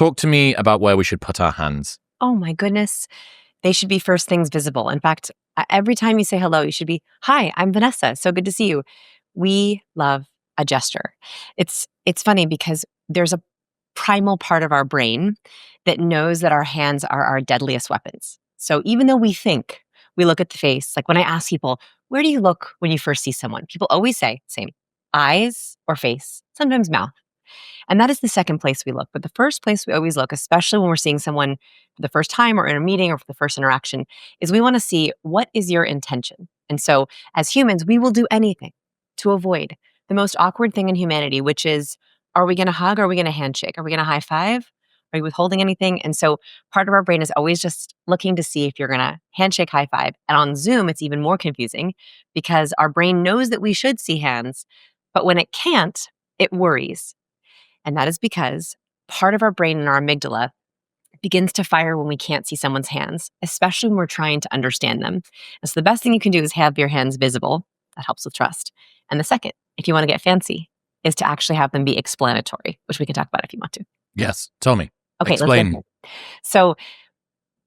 Talk to me about where we should put our hands. Oh my goodness. They should be first things visible. In fact, every time you say hello, you should be, "Hi, I'm Vanessa. So good to see you." We love a gesture. It's funny because there's a primal part of our brain that knows that our hands are our deadliest weapons. So even though we think we look at the face, like when I ask people, "Where do you look when you first see someone?" People always say, same, eyes or face, sometimes mouth. And that is the second place we look. But the first place we always look, especially when we're seeing someone for the first time or in a meeting or for the first interaction, is we want to see, what is your intention? And so as humans, we will do anything to avoid the most awkward thing in humanity, which is, are we going to hug? Or are we going to handshake? Are we going to high five? Are you withholding anything? And so part of our brain is always just looking to see if you're going to handshake, high five. And on Zoom, it's even more confusing because our brain knows that we should see hands, but when it can't, it worries. And that is because part of our brain and our amygdala begins to fire when we can't see someone's hands, especially when we're trying to understand them. And so the best thing you can do is have your hands visible. That helps with trust. And the second, if you want to get fancy, is to actually have them be explanatory, which we can talk about if you want to. Yes, tell me. Okay, Explain. let's get. So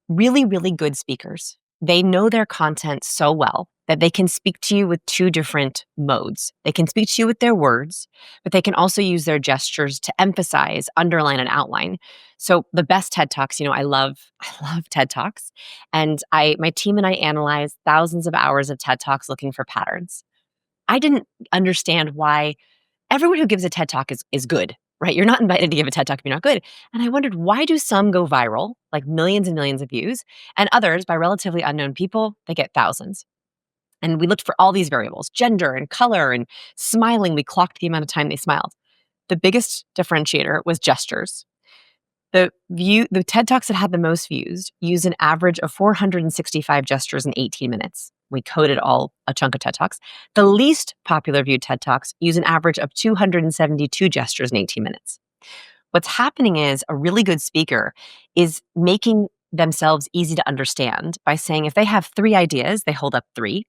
really, really good speakers, they know their content so well that they can speak to you with two different modes. They can speak to you with their words, but they can also use their gestures to emphasize, underline, and outline. So the best TED Talks, I love TED Talks. And my team and I analyzed thousands of hours of TED Talks looking for patterns. I didn't understand why everyone who gives a TED Talk is good, right? You're not invited to give a TED Talk if you're not good. And I wondered, why do some go viral, like millions and millions of views, and others, by relatively unknown people, they get thousands? And we looked for all these variables, gender and color and smiling. We clocked the amount of time they smiled. The biggest differentiator was gestures. The TED Talks that had the most views used an average of 465 gestures in 18 minutes. We coded a chunk of TED Talks. The least popular viewed TED Talks use an average of 272 gestures in 18 minutes. What's happening is a really good speaker is making themselves easy to understand by saying, if they have 3 ideas, they hold up 3.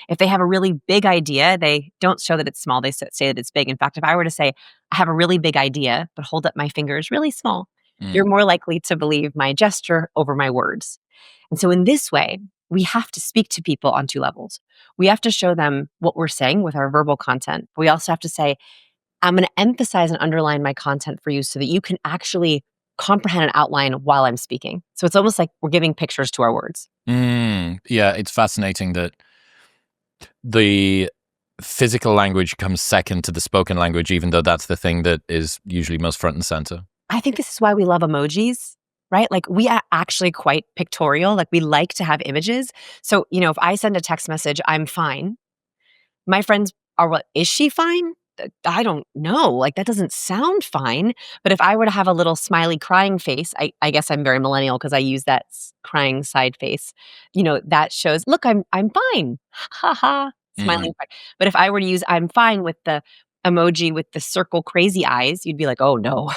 If they have a really big idea, they don't show that it's small, they say that it's big. In fact, if I were to say, I have a really big idea, but hold up my fingers really small, you're more likely to believe my gesture over my words. And so in this way, we have to speak to people on 2 levels. We have to show them what we're saying with our verbal content. But we also have to say, I'm going to emphasize and underline my content for you so that you can actually comprehend and outline while I'm speaking. So it's almost like we're giving pictures to our words. Yeah, it's fascinating that the physical language comes second to the spoken language, even though that's the thing that is usually most front and center. I think this is why we love emojis, right? Like, we are actually quite pictorial. Like, we like to have images. So, if I send a text message, I'm fine, my friends are, what, is she fine? I don't know. Like, that doesn't sound fine. But if I were to have a little smiley crying face, I guess I'm very millennial because I use that crying side face. That shows, look, I'm fine. Ha ha. Smiling. But if I were to use I'm fine with the emoji with the circle crazy eyes, you'd be like, oh no,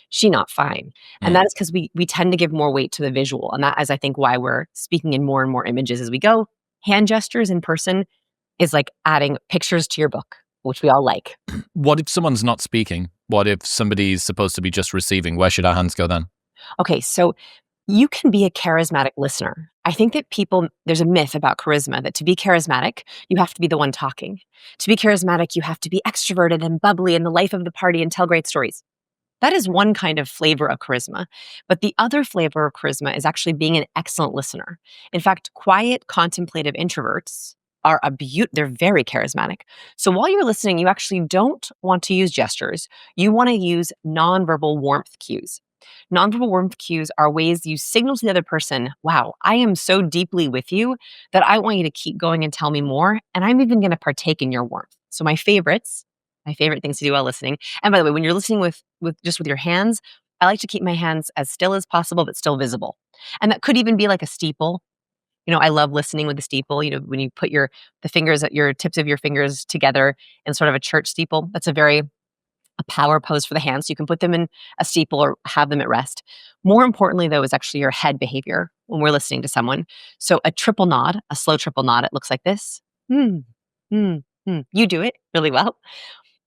she not fine. And that is because we tend to give more weight to the visual. And that is, I think, why we're speaking in more and more images as we go. Hand gestures in person is like adding pictures to your book, which we all like. What if someone's not speaking? What if somebody's supposed to be just receiving? Where should our hands go then? Okay, so you can be a charismatic listener. I think that there's a myth about charisma that to be charismatic, you have to be the one talking. To be charismatic, you have to be extroverted and bubbly and the life of the party and tell great stories. That is one kind of flavor of charisma. But the other flavor of charisma is actually being an excellent listener. In fact, quiet, contemplative introverts are they're very charismatic. So while you're listening, you actually don't want to use gestures. You want to use nonverbal warmth cues. Nonverbal warmth cues are ways you signal to the other person, wow, I am so deeply with you that I want you to keep going and tell me more. And I'm even going to partake in your warmth. So my favorite things to do while listening. And by the way, when you're listening with your hands, I like to keep my hands as still as possible, but still visible. And that could even be like a steeple. I love listening with the steeple. When you put your tips of your fingers together in sort of a church steeple, that's a power pose for the hands. So you can put them in a steeple or have them at rest. More importantly, though, is actually your head behavior when we're listening to someone. So a triple nod, a slow triple nod, it looks like this. You do it really well.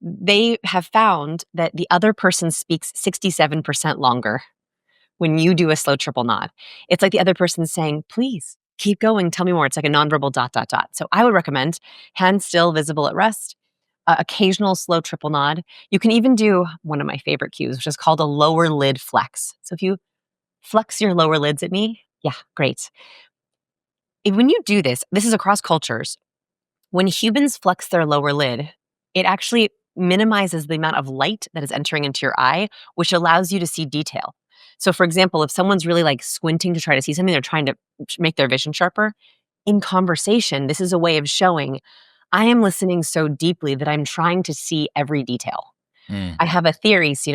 They have found that the other person speaks 67% longer when you do a slow triple nod. It's like the other person's saying, please keep going, tell me more. It's like a nonverbal ... So I would recommend hands still, visible at rest, occasional slow triple nod. You can even do one of my favorite cues, which is called a lower lid flex. So if you flex your lower lids at me, yeah, great. When you do this, this is across cultures. When humans flex their lower lid, it actually minimizes the amount of light that is entering into your eye, which allows you to see detail. So, for example, if someone's really like squinting to try to see something, they're trying to make their vision sharper. In conversation, this is a way of showing I am listening so deeply that I'm trying to see every detail. Mm. I have a theory. So,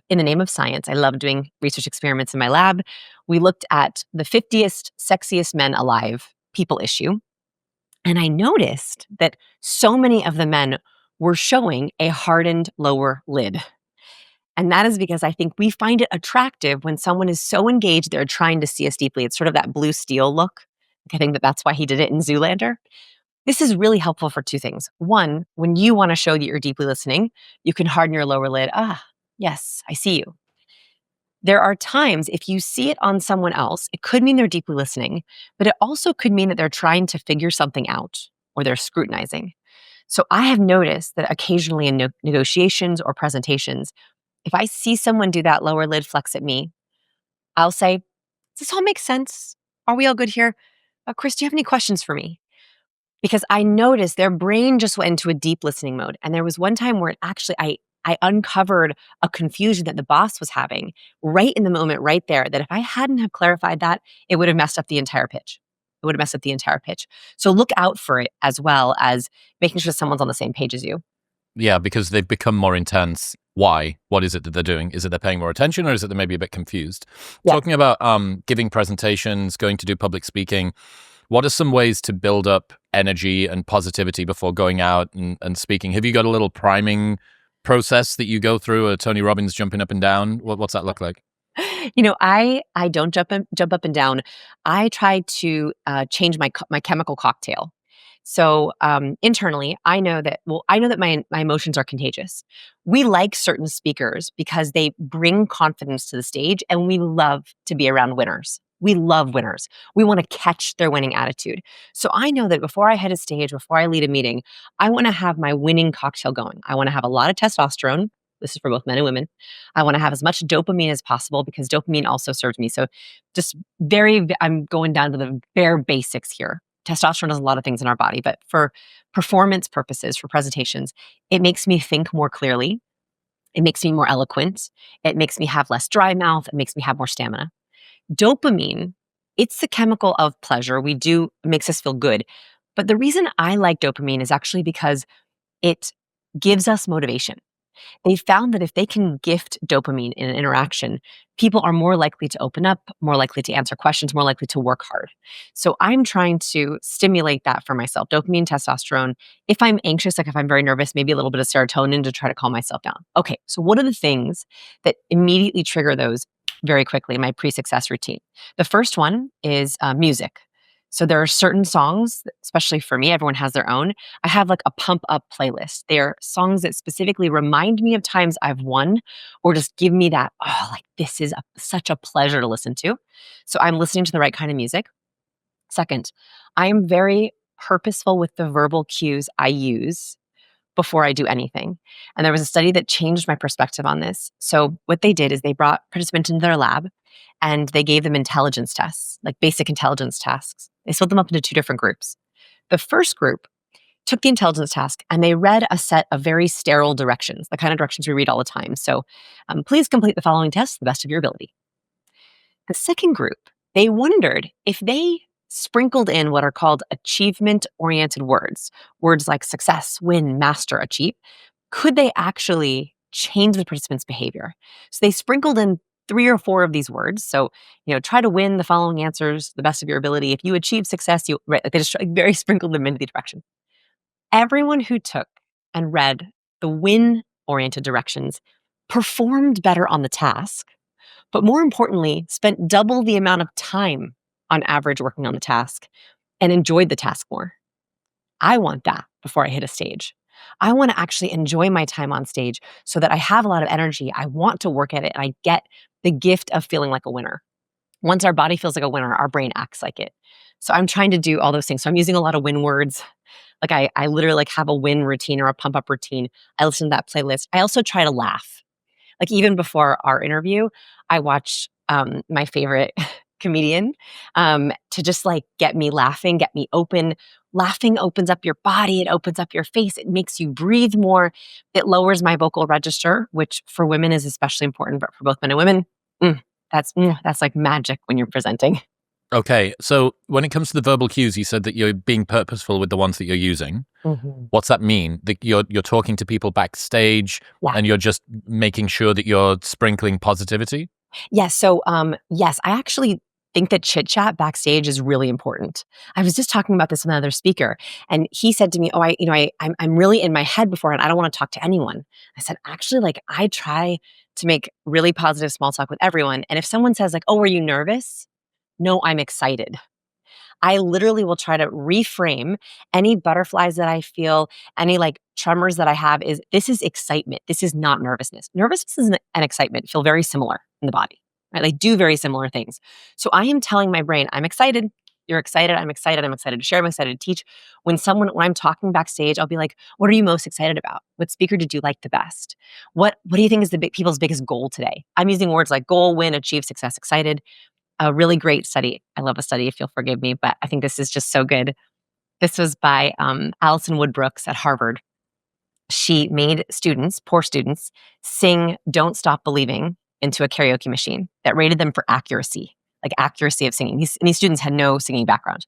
in the name of science, I love doing research experiments in my lab. We looked at the 50th sexiest men alive, people issue. And I noticed that so many of the men were showing a hardened lower lid. And that is because I think we find it attractive when someone is so engaged, they're trying to see us deeply. It's sort of that blue steel look. I think that that's why he did it in Zoolander. This is really helpful for two things. One, when you want to show that you're deeply listening, you can harden your lower lid. Ah, yes, I see you. There are times if you see it on someone else, it could mean they're deeply listening, but it also could mean that they're trying to figure something out or they're scrutinizing. So I have noticed that occasionally in negotiations or presentations, if I see someone do that lower lid flex at me, I'll say, does this all make sense? Are we all good here? Chris, do you have any questions for me? Because I noticed their brain just went into a deep listening mode. And there was one time where I uncovered a confusion that the boss was having right in the moment, right there, that if I hadn't have clarified that, it would have messed up the entire pitch. It would have messed up the entire pitch. So look out for it as well as making sure someone's on the same page as you. Yeah, because they've become more intense. Why? What is it that they're doing? Is it they're paying more attention, or is it they're maybe a bit confused? Yeah. Talking about giving presentations, going to do public speaking, what are some ways to build up energy and positivity before going out and speaking? Have you got a little priming process that you go through, or Tony Robbins jumping up and down? What's that look like? I don't jump up and down. I try to change my chemical cocktail. So internally, I know that my emotions are contagious. We like certain speakers because they bring confidence to the stage, and we love to be around winners. We love winners. We want to catch their winning attitude. So I know that before I hit a stage, before I lead a meeting, I want to have my winning cocktail going. I want to have a lot of testosterone. This is for both men and women. I want to have as much dopamine as possible because dopamine also serves me. So I'm going down to the bare basics here. Testosterone does a lot of things in our body, but for performance purposes, for presentations, it makes me think more clearly. It makes me more eloquent. It makes me have less dry mouth. It makes me have more stamina. Dopamine, it's the chemical of pleasure. It makes us feel good. But the reason I like dopamine is actually because it gives us motivation. They found that if they can gift dopamine in an interaction, people are more likely to open up, more likely to answer questions, more likely to work hard. So I'm trying to stimulate that for myself. Dopamine, testosterone. If I'm anxious, like if I'm very nervous, maybe a little bit of serotonin to try to calm myself down. Okay, so what are the things that immediately trigger those very quickly in my pre-success routine? The first one is music. So there are certain songs, especially for me, everyone has their own. I have like a pump up playlist. They're songs that specifically remind me of times I've won or just give me that, oh, like this is such a pleasure to listen to. So I'm listening to the right kind of music. Second, I am very purposeful with the verbal cues I use before I do anything. And there was a study that changed my perspective on this. So what they did is they brought participants into their lab and they gave them intelligence tests, like basic intelligence tasks. They split them up into two different groups. The first group took the intelligence task and they read a set of very sterile directions, the kind of directions we read all the time. So please complete the following tests to the best of your ability. The second group, they wondered if they sprinkled in what are called achievement-oriented words, words like success, win, master, achieve, could they actually change the participants' behavior? So they sprinkled in 3 or 4 of these words. So, try to win the following answers to the best of your ability. If you achieve success, right, like they just very sprinkled them into the direction. Everyone who took and read the win-oriented directions performed better on the task, but more importantly, spent double the amount of time on average working on the task and enjoyed the task more. I want that before I hit a stage. I want to actually enjoy my time on stage so that I have a lot of energy. I want to work at it and I get the gift of feeling like a winner. Once our body feels like a winner, our brain acts like it. So I'm trying to do all those things. So I'm using a lot of win words. Like I literally like have a win routine or a pump up routine. I listen to that playlist. I also try to laugh. Like even before our interview, I watch my favorite comedian to just like get me laughing, get me open. Laughing opens up your body, it opens up your face, it makes you breathe more, it lowers my vocal register, which for women is especially important, but for both men and women, that's like magic when you're presenting. Okay, so when it comes to the verbal cues, you said that you're being purposeful with the ones that you're using. Mhm. What's that mean? That you're talking to people backstage, Yeah. and you're just making sure that you're sprinkling positivity? Yes. So, yes, I actually think that chit chat backstage is really important. I was just talking about this with another speaker, and he said to me, "Oh, I'm really in my head before, and I don't want to talk to anyone." I said, "Actually, like I try to make really positive small talk with everyone, and if someone says like, 'Oh, were you nervous?' No, I'm excited." I literally will try to reframe any butterflies that I feel, any like tremors that I have is this is excitement. This is not nervousness. Nervousness and excitement feel very similar in the body, right? They do very similar things. So I am telling my brain, I'm excited. You're excited. I'm excited. I'm excited to share. I'm excited to teach. When I'm talking backstage, I'll be like, what are you most excited about? What speaker did you like the best? What do you think is people's biggest goal today? I'm using words like goal, win, achieve, success, excited. A really great study. I love a study, if you'll forgive me, but I think this is just so good. This was by Alison Woodbrooks at Harvard. She made students, poor students, sing Don't Stop Believing into a karaoke machine that rated them for accuracy, like accuracy of singing. These students had no singing background.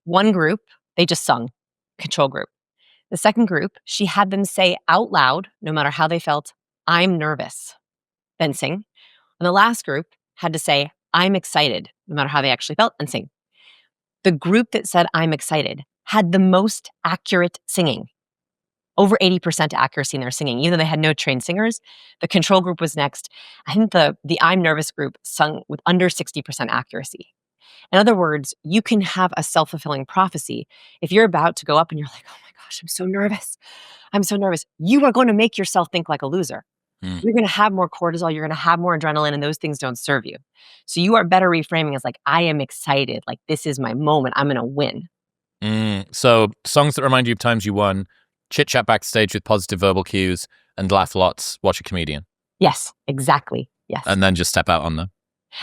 One group, they just sung, control group. The second group, she had them say out loud, no matter how they felt, I'm nervous, then sing. And the last group had to say, I'm excited, no matter how they actually felt, and sing. The group that said, I'm excited, had the most accurate singing, over 80% accuracy in their singing, even though they had no trained singers. The control group was next. I think the I'm nervous group sung with under 60% accuracy. In other words, you can have a self-fulfilling prophecy. If you're about to go up and you're like, oh my gosh, I'm so nervous. I'm so nervous. You are going to make yourself think like a loser. Mm. You're going to have more cortisol, you're going to have more adrenaline, and those things don't serve you. So you are better reframing as like, I am excited. Like, this is my moment. I'm going to win. So songs that remind you of times you won, chit chat backstage with positive verbal cues, and laugh lots, watch a comedian. Yes, exactly. Yes. And then just step out on them.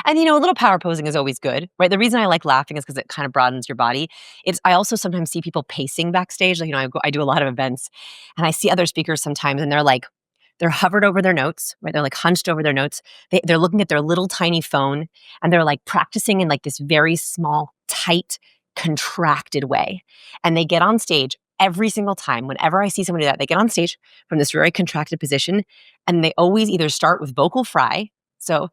And, a little power posing is always good, right? The reason I like laughing is because it kind of broadens your body. I also sometimes see people pacing backstage. Like, I do a lot of events and I see other speakers sometimes and they're hovered over their notes, right? They're like hunched over their notes. They're looking at their little tiny phone and they're like practicing in like this very small, tight, contracted way. And they get on stage every single time. Whenever I see someone do that, they get on stage from this very contracted position and they always either start with vocal fry. So,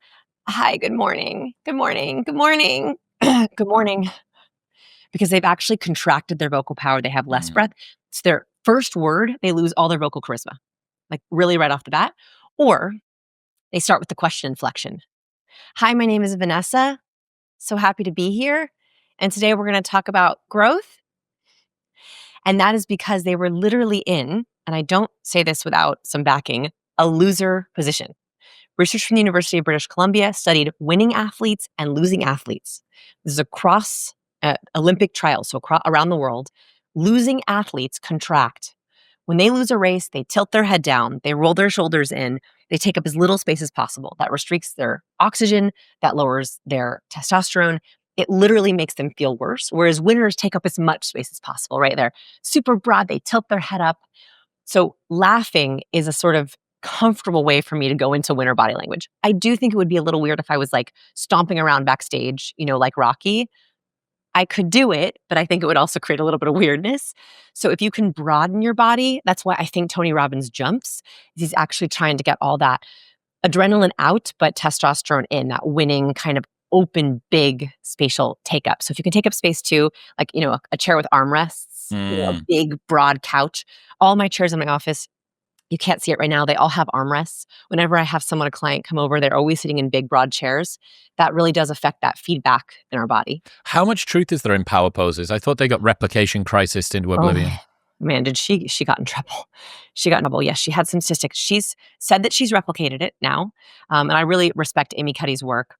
hi, good morning, good morning, good morning, good morning, because they've actually contracted their vocal power. They have less breath. It's their first word, they lose all their vocal charisma, like really right off the bat. Or they start with the question inflection. Hi, my name is Vanessa. So happy to be here. And today we're going to talk about growth. And that is because they were literally in, and I don't say this without some backing, a loser position. Research from the University of British Columbia studied winning athletes and losing athletes. This is across Olympic trials, so around the world. Losing athletes contract. When they lose a race, they tilt their head down, they roll their shoulders in, they take up as little space as possible. That restricts their oxygen, that lowers their testosterone. It literally makes them feel worse. Whereas winners take up as much space as possible, right? They're super broad, they tilt their head up. So laughing is a sort of comfortable way for me to go into winner body language. I do think it would be a little weird if I was like stomping around backstage, like Rocky. I could do it, but I think it would also create a little bit of weirdness. So if you can broaden your body, that's why I think Tony Robbins jumps. He's actually trying to get all that adrenaline out, but testosterone in, that winning kind of open, big spatial take up. So if you can take up space too, like, a chair with armrests, a big, broad couch. All my chairs in my office, you can't see it right now, they all have armrests. Whenever I have a client come over, they're always sitting in big, broad chairs. That really does affect that feedback in our body. How much truth is there in power poses? I thought they got replication crisis into oblivion. man, did she got in trouble. She got in trouble. Yes, she had some cystic. She's said that she's replicated it now. And I really respect Amy Cuddy's work.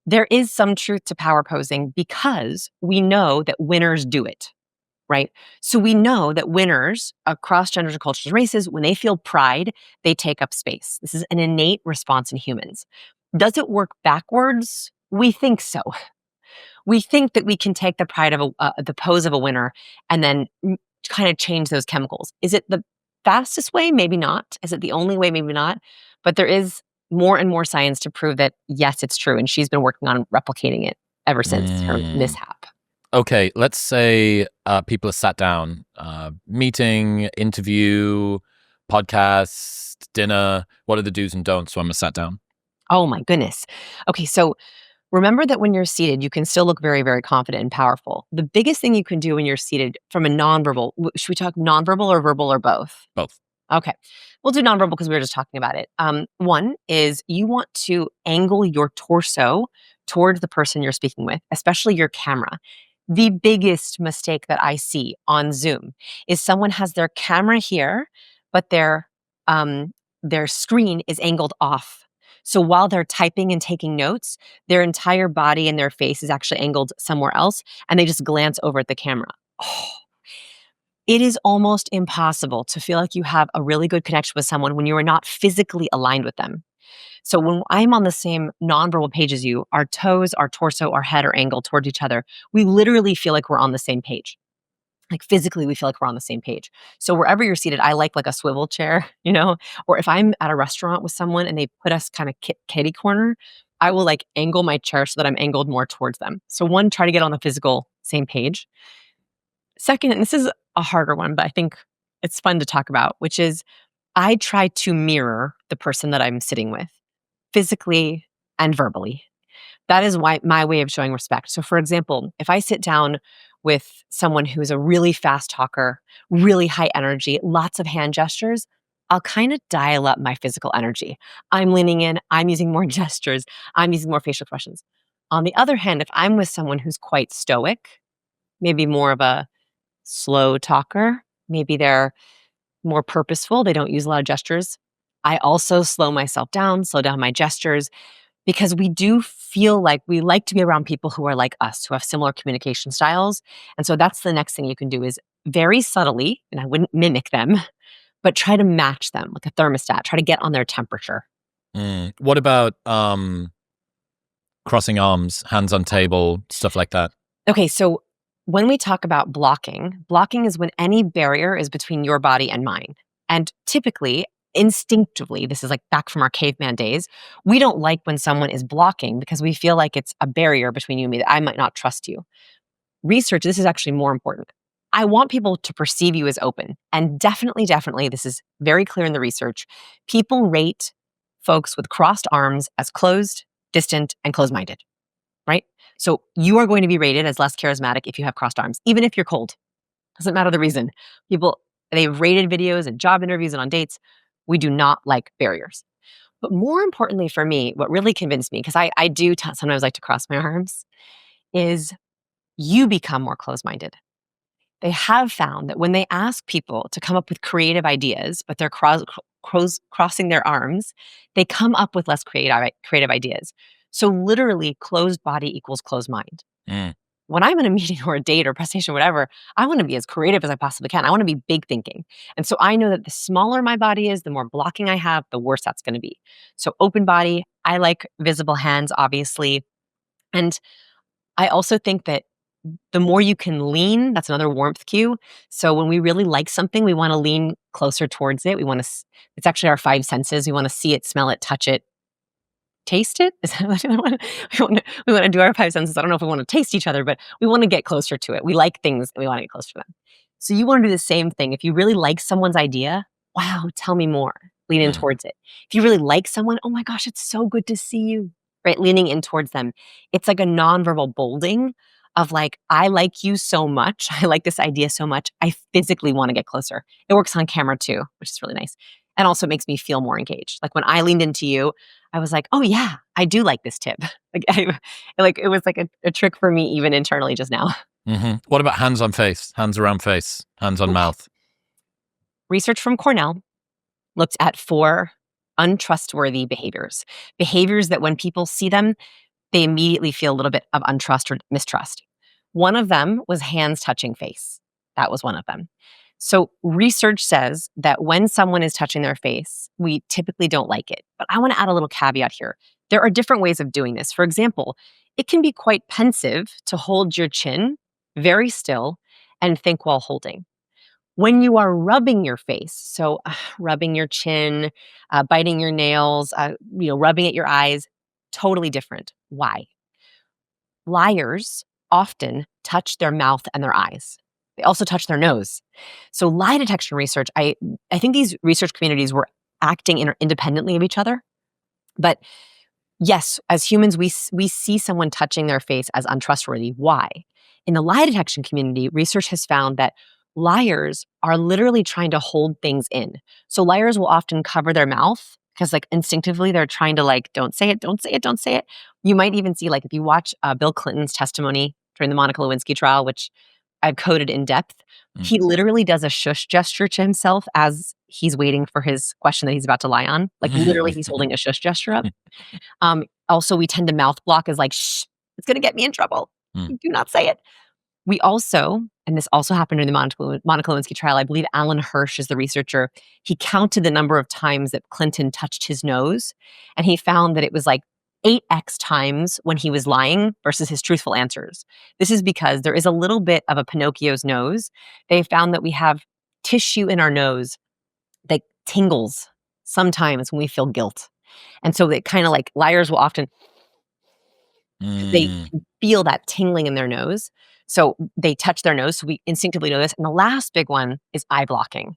There is some truth to power posing because we know that winners do it, right? So we know that winners across genders and cultures and races, when they feel pride, they take up space. This is an innate response in humans. Does it work backwards? We think so. We think that we can take the pride of the pose of a winner and then kind of change those chemicals. Is it the fastest way? Maybe not. Is it the only way? Maybe not. But there is more and more science to prove that, yes, it's true. And she's been working on replicating it ever since her mishap. Okay, let's say people are sat down, meeting, interview, podcast, dinner. What are the do's and don'ts when we're sat down? Oh my goodness. Okay, so remember that when you're seated, you can still look very, very confident and powerful. The biggest thing you can do when you're seated from a nonverbal, should we talk nonverbal or verbal or both? Both. Okay. We'll do nonverbal because we were just talking about it. One is you want to angle your torso towards the person you're speaking with, especially your camera. The biggest mistake that I see on Zoom is someone has their camera here, but their screen is angled off. So while they're typing and taking notes, their entire body and their face is actually angled somewhere else, and they just glance over at the camera. Oh, it is almost impossible to feel like you have a really good connection with someone when you are not physically aligned with them. So when I'm on the same nonverbal page as you, our toes, our torso, our head are angled towards each other. We literally feel like we're on the same page. Like physically, we feel like we're on the same page. So wherever you're seated, I like a swivel chair, or if I'm at a restaurant with someone and they put us kind of kitty corner, I will angle my chair so that I'm angled more towards them. So one, try to get on the physical same page. Second, and this is a harder one, but I think it's fun to talk about, which is I try to mirror the person that I'm sitting with physically and verbally. That is my way of showing respect. So for example, if I sit down with someone who's a really fast talker, really high energy, lots of hand gestures, I'll kind of dial up my physical energy. I'm leaning in, I'm using more gestures, I'm using more facial expressions. On the other hand, if I'm with someone who's quite stoic, maybe more of a slow talker, maybe they're more purposeful, they don't use a lot of gestures, I also slow myself down, slow down my gestures, because we do feel like we like to be around people who are like us, who have similar communication styles. And so that's the next thing you can do is very subtly, and I wouldn't mimic them, but try to match them like a thermostat, try to get on their temperature. What about crossing arms, hands on table, stuff like that? Okay, so when we talk about blocking is when any barrier is between your body and mine. And typically, instinctively, this is back from our caveman days, we don't like when someone is blocking because we feel like it's a barrier between you and me that I might not trust you. Research, this is actually more important. I want people to perceive you as open. And definitely, this is very clear in the research. People rate folks with crossed arms as closed, distant, and closed-minded, right? So you are going to be rated as less charismatic if you have crossed arms, even if you're cold. Doesn't matter the reason. People, they've rated videos and job interviews and on dates. We do not like barriers. But more importantly for me, what really convinced me, because I do sometimes like to cross my arms, is you become more closed-minded. They have found that when they ask people to come up with creative ideas, but they're crossing their arms, they come up with less creative ideas. So literally, closed body equals closed mind. When I'm in a meeting or a date or a presentation or whatever, I want to be as creative as I possibly can. I want to be big thinking. And so I know that the smaller my body is, the more blocking I have, the worse that's going to be. So open body, I like visible hands, obviously. And I also think that the more you can lean, that's another warmth cue. So when we really like something, we want to lean closer towards it. We want to, it's actually our five senses. We want to see it, smell it, touch it, taste it. Is that what we want to do our five senses? I don't know if we want to taste each other, but we want to get closer to it. We like things and we want to get closer to them. So you want to do the same thing. If you really like someone's idea, wow, tell me more. Lean in towards it. If you really like someone, oh my gosh, it's so good to see you, right? Leaning in towards them. It's like a nonverbal bolding of I like you so much. I like this idea so much. I physically want to get closer. It works on camera too, which is really nice. And also makes me feel more engaged. When I leaned into you, I was like, oh yeah, I do like this tip. It was a trick for me even internally just now. What about hands on face, hands around face, hands on mouth? research from Cornell looked at 4 untrustworthy behaviors that when people see them, they immediately feel a little bit of untrust or mistrust. One of them was hands touching face. That was one of them. So, research says that when someone is touching their face, we typically don't like it. But I want to add a little caveat here. There are different ways of doing this. For example, it can be quite pensive to hold your chin very still and think while holding. When you are rubbing your face, so rubbing your chin, biting your nails, rubbing at your eyes, totally different. Why? Liars often touch their mouth and their eyes. They also touch their nose. So lie detection research, I think these research communities were acting independently of each other. But yes, as humans, we see someone touching their face as untrustworthy. Why? In the lie detection community, research has found that liars are literally trying to hold things in. So liars will often cover their mouth because like instinctively they're trying to like, don't say it, don't say it, don't say it. You might even see like if you watch Bill Clinton's testimony during the Monica Lewinsky trial, which I've coded in depth, he literally does a shush gesture to himself as he's waiting for his question that he's about to lie on. Like literally he's holding a shush gesture up. Also, we tend to mouth block as like, shh, it's going to get me in trouble. Do not say it. We also, and this also happened in the Monica Lewinsky trial, I believe Alan Hirsch is the researcher. He counted the number of times that Clinton touched his nose, and he found that it was like 8x times when he was lying versus his truthful answers. This is because there is a little bit of a Pinocchio's nose. They found that we have tissue in our nose that tingles sometimes when we feel guilt. And so it kind of like liars will often, they can feel that tingling in their nose. So they touch their nose. So we instinctively know this. And the last big one is eye blocking.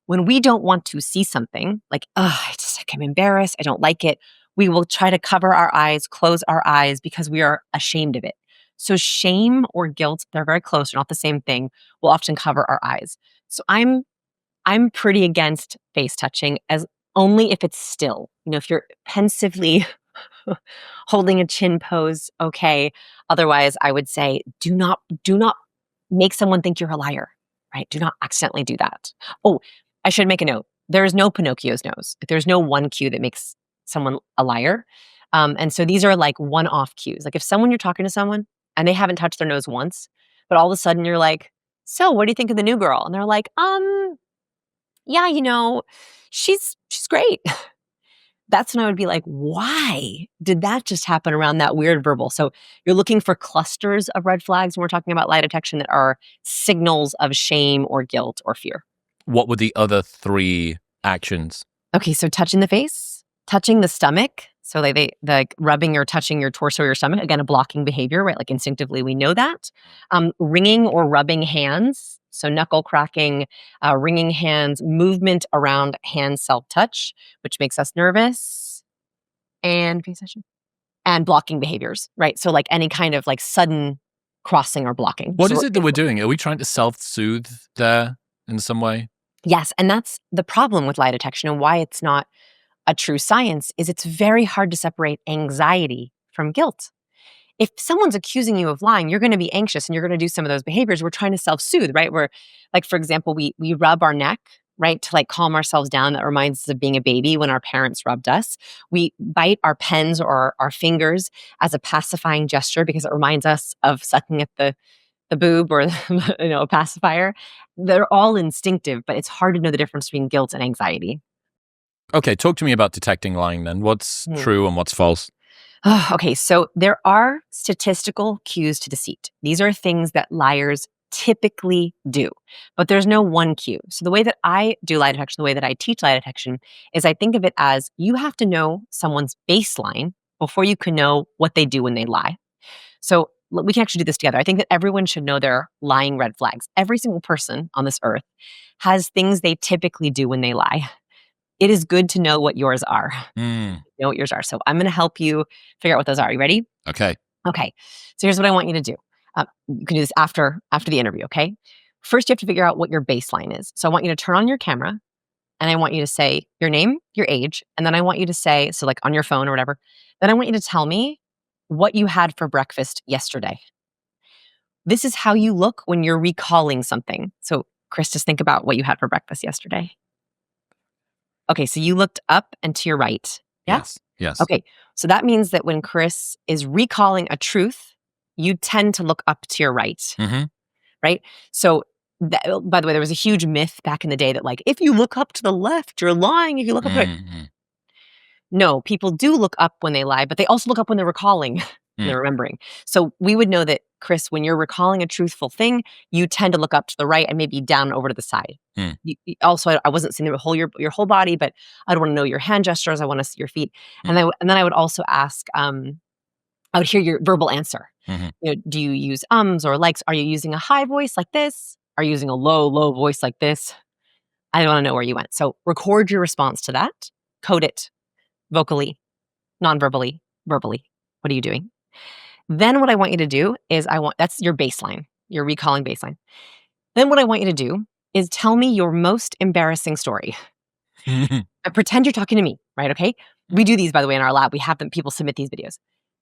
When we don't want to see something, like, I'm embarrassed, I don't like it, we will try to cover our eyes, close our eyes because we are ashamed of it. So shame or guilt, they're very close, they're not the same thing, will often cover our eyes. So I'm pretty against face touching as only if it's still. If you're pensively holding a chin pose, okay. Otherwise, I would say do not make someone think you're a liar, right? Do not accidentally do that. Oh, I should make a note. There is no Pinocchio's nose. There's no one cue that makes someone a liar. And so these are like one-off cues. Like if you're talking to someone and they haven't touched their nose once, but all of a sudden you're like, so what do you think of the new girl? And they're like, yeah, she's great. That's when I would be like, why did that just happen around that weird verbal? So you're looking for clusters of red flags when we're talking about lie detection that are signals of shame or guilt or fear. What were the other 3 actions? Okay, so touching the face, touching the stomach. So like rubbing or touching your torso or your stomach, again, a blocking behavior, right? Like instinctively we know that. Wringing or rubbing hands. So knuckle cracking, wringing hands, movement around hand self-touch, which makes us nervous. And blocking behaviors, right? So like any kind of like sudden crossing or blocking. What is it that we're doing? Are we trying to self-soothe there in some way? Yes, and that's the problem with lie detection and why it's not a true science is it's very hard to separate anxiety from guilt. If someone's accusing you of lying, you're going to be anxious and you're going to do some of those behaviors. We're trying to self-soothe, right? We're like, for example, we rub our neck, right? To like calm ourselves down. That reminds us of being a baby when our parents rubbed us. We bite our pens or our fingers as a pacifying gesture because it reminds us of sucking at the boob or a pacifier. They're all instinctive, but it's hard to know the difference between guilt and anxiety. Okay, talk to me about detecting lying then. What's true and what's false? Okay, so there are statistical cues to deceit. These are things that liars typically do, but there's no one cue. So the way that I do lie detection, the way that I teach lie detection is I think of it as you have to know someone's baseline before you can know what they do when they lie. So we can actually do this together. I think that everyone should know their lying red flags. Every single person on this earth has things they typically do when they lie. It is good to know what yours are. Know what yours are. So I'm going to help you figure out what those are. You ready? Okay. Okay. So here's what I want you to do. You can do this after the interview, okay? First, you have to figure out what your baseline is. So I want you to turn on your camera and I want you to say your name, your age, and then I want you to say, so like on your phone or whatever, then I want you to tell me what you had for breakfast yesterday. This is how you look when you're recalling something. So Chris, just think about what you had for breakfast yesterday. Okay, so you looked up and to your right. Yeah? Yes. Okay, so that means that when Chris is recalling a truth, you tend to look up to your right, Mm-hmm. right? So, by the way, there was a huge myth back in the day that, like, if you look up to the left, you're lying. If you look up to the right. Mm-hmm. No, people do look up when they lie, but they also look up when they're recalling and they're remembering. So we would know that, Chris, when you're recalling a truthful thing, you tend to look up to the right and maybe down over to the side. Mm. Also, I wasn't seeing your whole body, but I'd want to know your hand gestures. I want to see your feet, Mm. and then I would also ask. I would hear your verbal answer. Mm-hmm. Do you use ums or likes? Are you using a high voice like this? Are you using a low voice like this? I want to know where you went. So record your response to that. Code it vocally, non-verbally, verbally. What are you doing? Then what I want you to do is that's your baseline, your recalling baseline. Then what I want you to do is tell me your most embarrassing story. And pretend you're talking to me, right? Okay. We do these, by the way, in our lab. We have them, people submit these videos.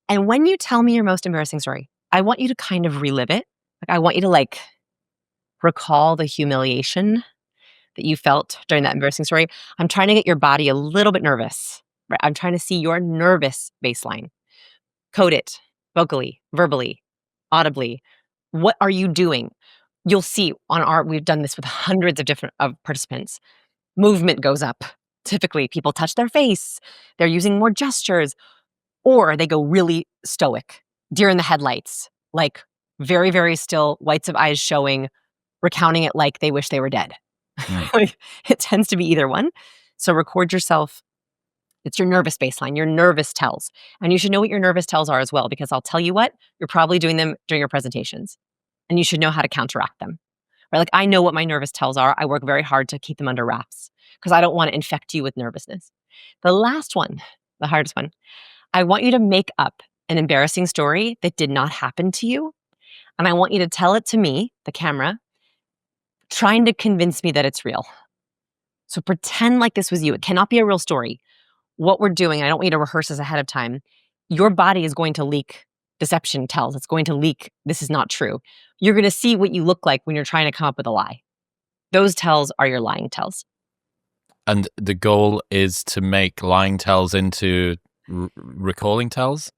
And when you tell me your most embarrassing story, I want you to kind of relive it. Like, I want you to recall the humiliation that you felt during that embarrassing story. I'm trying to get your body a little bit nervous, right? I'm trying to see your nervous baseline. Code it vocally, verbally, audibly. What are you doing? You'll see we've done this with hundreds of different participants. Movement goes up. Typically, people touch their face. They're using more gestures, or they go really stoic, deer in the headlights, like very, very still, whites of eyes showing, recounting it like they wish they were dead. It tends to be either one. So record yourself. It's your nervous baseline, your nervous tells. And you should know what your nervous tells are as well, because I'll tell you what, you're probably doing them during your presentations. And you should know how to counteract them. Right? Like, I know what my nervous tells are. I work very hard to keep them under wraps because I don't want to infect you with nervousness. The last one, the hardest one, I want you to make up an embarrassing story that did not happen to you. And I want you to tell it to me, the camera, trying to convince me that it's real. So pretend like this was you. It cannot be a real story. What we're doing, I don't want you to rehearse this ahead of time. Your body is going to leak deception tells. It's going to leak, this is not true. You're going to see what you look like when you're trying to come up with a lie. Those tells are your lying tells. And the goal is to make lying tells into recalling tells?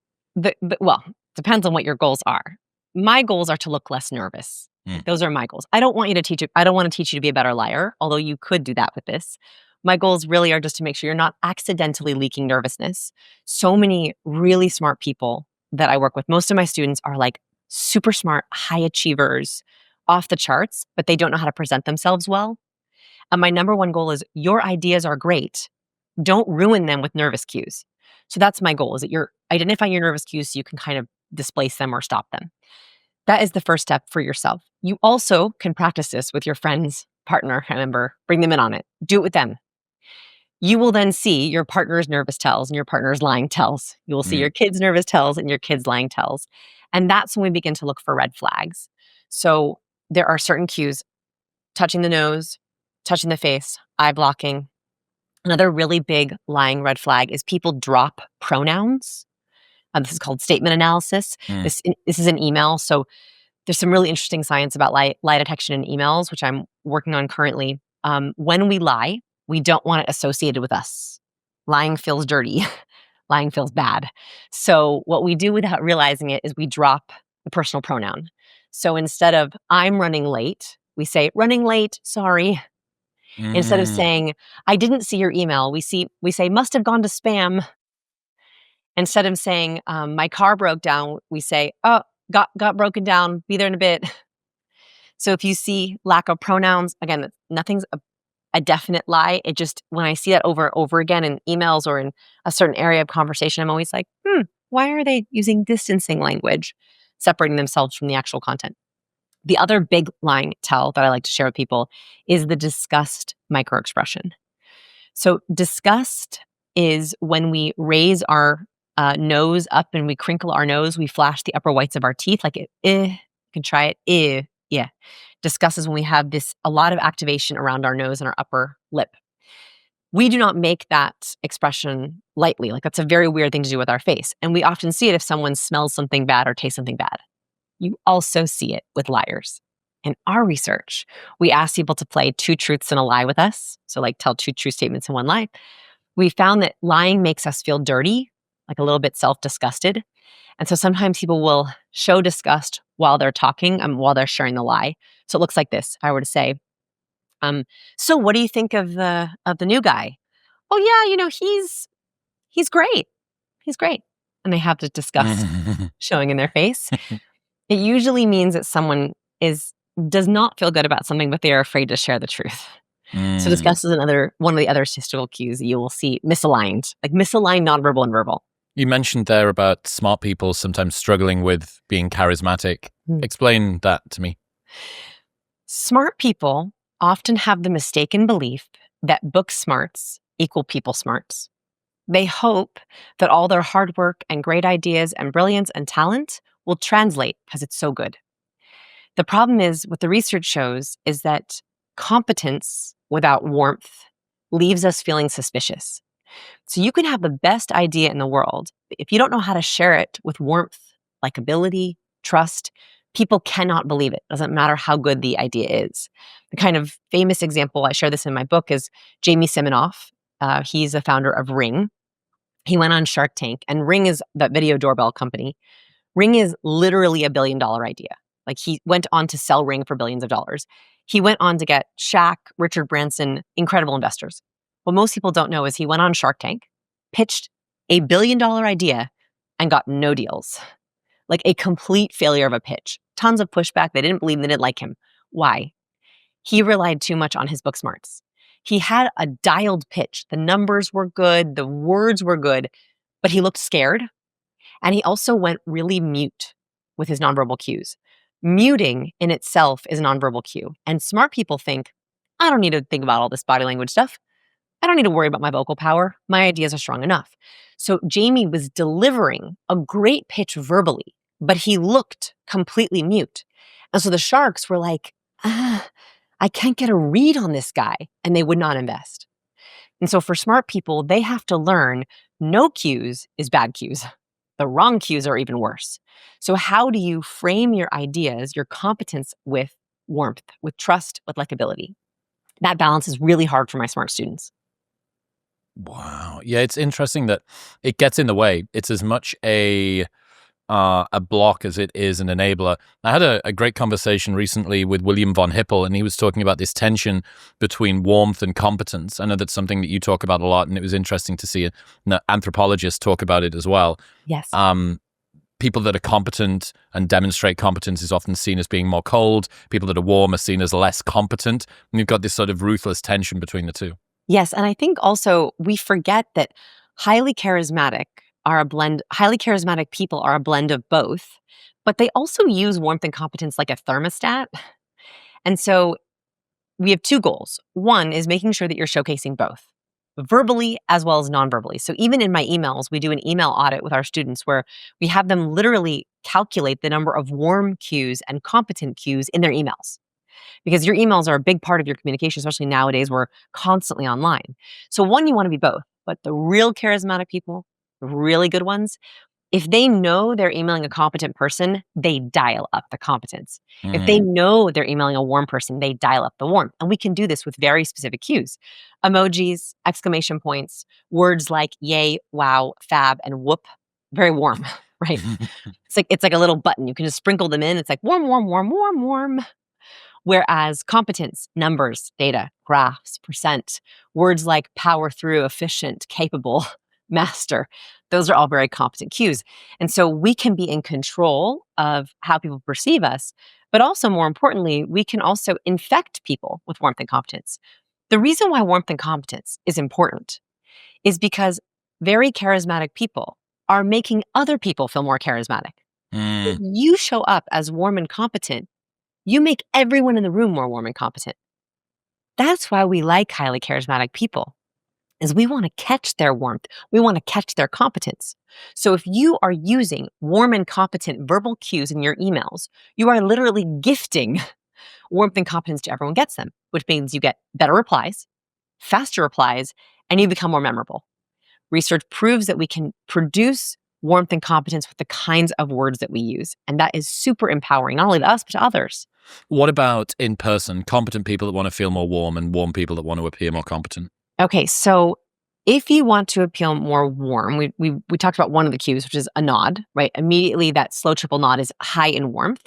Well, depends on what your goals are. My goals are to look less nervous. Those are my goals. I don't want to teach you to be a better liar, although you could do that with this. My goals really are just to make sure you're not accidentally leaking nervousness. So many really smart people that I work with, most of my students are like super smart, high achievers, off the charts, but they don't know how to present themselves well. And my number one goal is your ideas are great. Don't ruin them with nervous cues. So that's my goal, is that you're identifying your nervous cues so you can kind of displace them or stop them. That is the first step for yourself. You also can practice this with your friends, partner, member, bring them in on it. Do it with them. You will then see your partner's nervous tells and your partner's lying tells. You will see your kids' nervous tells and your kids' lying tells. And that's when we begin to look for red flags. So there are certain cues: touching the nose, touching the face, eye blocking. Another really big lying red flag is people drop pronouns. This is called statement analysis. This is an email. So there's some really interesting science about lie detection in emails, which I'm working on currently. When we lie, we don't want it associated with us. Lying feels dirty. Lying feels bad. So what we do without realizing it is we drop the personal pronoun. So instead of I'm running late, we say running late, sorry. Instead of saying I didn't see your email, we say must have gone to spam. Instead of saying my car broke down, we say oh, got broken down, be there in a bit. So if you see lack of pronouns, again, nothing's a definite lie. It just, when I see that over and over again in emails or in a certain area of conversation, I'm always like, why are they using distancing language, separating themselves from the actual content? The other big lying tell that I like to share with people is the disgust microexpression. So disgust is when we raise our nose up and we crinkle our nose, we flash the upper whites of our teeth like it, you can try it, yeah. Disgust is when we have a lot of activation around our nose and our upper lip. We do not make that expression lightly. Like, that's a very weird thing to do with our face. And we often see it if someone smells something bad or tastes something bad. You also see it with liars. In our research, we asked people to play 2 truths and a lie with us. So, like, tell 2 true statements and 1 lie. We found that lying makes us feel dirty, like a little bit self-disgusted. And so sometimes people will show disgust while they're talking, while they're sharing the lie. So it looks like this. If I were to say, so what do you think of the new guy? Oh yeah, he's great. He's great. And they have the disgust showing in their face. It usually means that someone does not feel good about something, but they are afraid to share the truth. So disgust is one of the other statistical cues that you will see misaligned, like misaligned nonverbal and verbal. You mentioned there about smart people sometimes struggling with being charismatic. Explain that to me. Smart people often have the mistaken belief that book smarts equal people smarts. They hope that all their hard work and great ideas and brilliance and talent will translate because it's so good. The problem is, what the research shows is that competence without warmth leaves us feeling suspicious. So you can have the best idea in the world, but if you don't know how to share it with warmth, likability, trust, people cannot believe it. Doesn't matter how good the idea is. The kind of famous example, I share this in my book, is Jamie Siminoff. He's the founder of Ring. He went on Shark Tank, and Ring is that video doorbell company. Ring is literally a $1 billion idea. Like, he went on to sell Ring for billions of dollars. He went on to get Shaq, Richard Branson, incredible investors. What most people don't know is he went on Shark Tank, pitched a $1 billion idea, and got no deals. Like, a complete failure of a pitch. Tons of pushback. They didn't believe him. They didn't like him. Why? He relied too much on his book smarts. He had a dialed pitch. The numbers were good. The words were good, but he looked scared. And he also went really mute with his nonverbal cues. Muting in itself is a nonverbal cue. And smart people think, I don't need to think about all this body language stuff. I don't need to worry about my vocal power. My ideas are strong enough. So Jamie was delivering a great pitch verbally, but he looked completely mute. And so the sharks were like, I can't get a read on this guy. And they would not invest. And so for smart people, they have to learn no cues is bad cues. The wrong cues are even worse. So how do you frame your ideas, your competence, with warmth, with trust, with likability? That balance is really hard for my smart students. Wow. Yeah, it's interesting that it gets in the way. It's as much a block as it is an enabler. I had a great conversation recently with William von Hippel, and he was talking about this tension between warmth and competence. I know that's something that you talk about a lot, and it was interesting to see an anthropologist talk about it as well. Yes. People that are competent and demonstrate competence is often seen as being more cold. People that are warm are seen as less competent. And you've got this sort of ruthless tension between the two. Yes, and I think also we forget that highly charismatic people are a blend of both, but they also use warmth and competence like a thermostat. And so we have 2 goals. One is making sure that you're showcasing both, verbally as well as non-verbally. So even in my emails, we do an email audit with our students where we have them literally calculate the number of warm cues and competent cues in their emails. Because your emails are a big part of your communication, especially nowadays, we're constantly online. So one, you want to be both, but the real charismatic people, the really good ones, if they know they're emailing a competent person, they dial up the competence. If they know they're emailing a warm person, they dial up the warmth. And we can do this with very specific cues. Emojis, exclamation points, words like yay, wow, fab, and whoop. Very warm, right? It's like a little button. You can just sprinkle them in. It's like warm, warm, warm, warm, warm. Whereas competence, numbers, data, graphs, percent, words like power through, efficient, capable, master, those are all very competent cues. And so we can be in control of how people perceive us, but also more importantly, we can also infect people with warmth and competence. The reason why warmth and competence is important is because very charismatic people are making other people feel more charismatic. If you show up as warm and competent, you make everyone in the room more warm and competent. That's why we like highly charismatic people, is we want to catch their warmth. We want to catch their competence. So if you are using warm and competent verbal cues in your emails, you are literally gifting warmth and competence to everyone gets them, which means you get better replies, faster replies, and you become more memorable. Research proves that we can produce warmth and competence with the kinds of words that we use. And that is super empowering, not only to us, but to others. What about in person? Competent people that want to feel more warm and warm people that want to appear more competent. Okay, so if you want to appeal more warm, we talked about one of the cues, which is a nod, right? Immediately, that slow triple nod is high in warmth.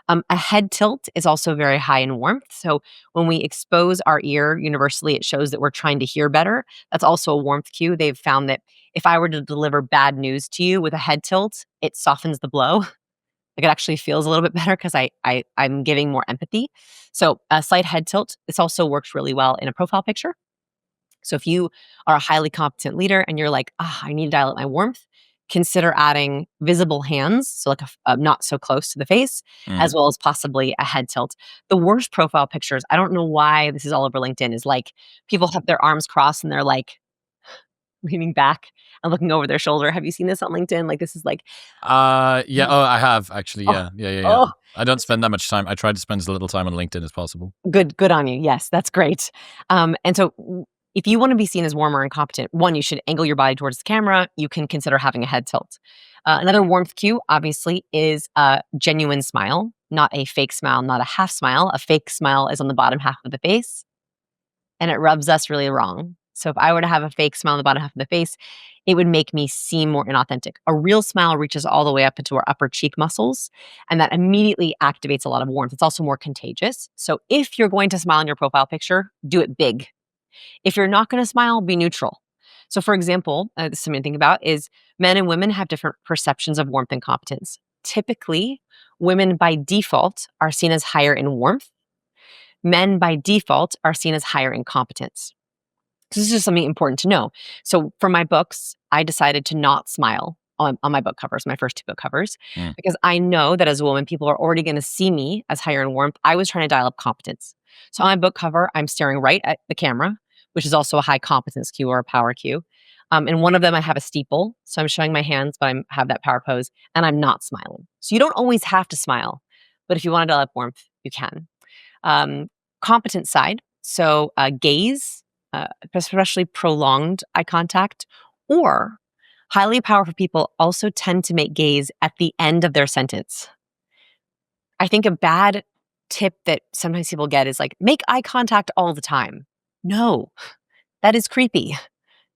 A head tilt is also very high in warmth. So when we expose our ear universally, it shows that we're trying to hear better. That's also a warmth cue. They've found that if I were to deliver bad news to you with a head tilt, it softens the blow. Like it actually feels a little bit better because I'm giving more empathy. So a slight head tilt. This also works really well in a profile picture. So if you are a highly competent leader and you're like, I need to dial up my warmth, consider adding visible hands, so like a not so close to the face, as well as possibly a head tilt. The worst profile pictures, I don't know why this is all over LinkedIn, is like people have their arms crossed and they're like leaning back and looking over their shoulder. Have you seen this on LinkedIn? Like this is like, Yeah. Oh, I have actually. oh, Yeah. oh, I don't spend that much time. I try to spend as little time on LinkedIn as possible. good on you. Yes, that's great. And so if you want to be seen as warmer and competent, one, you should angle your body towards the camera. You can consider having a head tilt. Another warmth cue, obviously, is a genuine smile, not a fake smile, not a half smile. A fake smile is on the bottom half of the face, and it rubs us really wrong. So if I were to have a fake smile on the bottom half of the face, it would make me seem more inauthentic. A real smile reaches all the way up into our upper cheek muscles, and that immediately activates a lot of warmth. It's also more contagious. So if you're going to smile in your profile picture, do it big. If you're not going to smile, be neutral. So, for example, this is something to think about is men and women have different perceptions of warmth and competence. Typically, women by default are seen as higher in warmth. Men by default are seen as higher in competence. This is just something important to know. So, for my books, I decided to not smile on my book covers, my first two book covers, because I know that as a woman, people are already going to see me as higher in warmth. I was trying to dial up competence. So on my book cover, I'm staring right at the camera, which is also a high competence cue or a power cue. In one of them, I have a steeple. So I'm showing my hands, but I have that power pose, and I'm not smiling. So you don't always have to smile. But if you want to dial up warmth, you can. Competent side. So gaze, especially prolonged eye contact, or highly powerful people also tend to make gaze at the end of their sentence. I think a bad tip that sometimes people get is like, make eye contact all the time. No, that is creepy.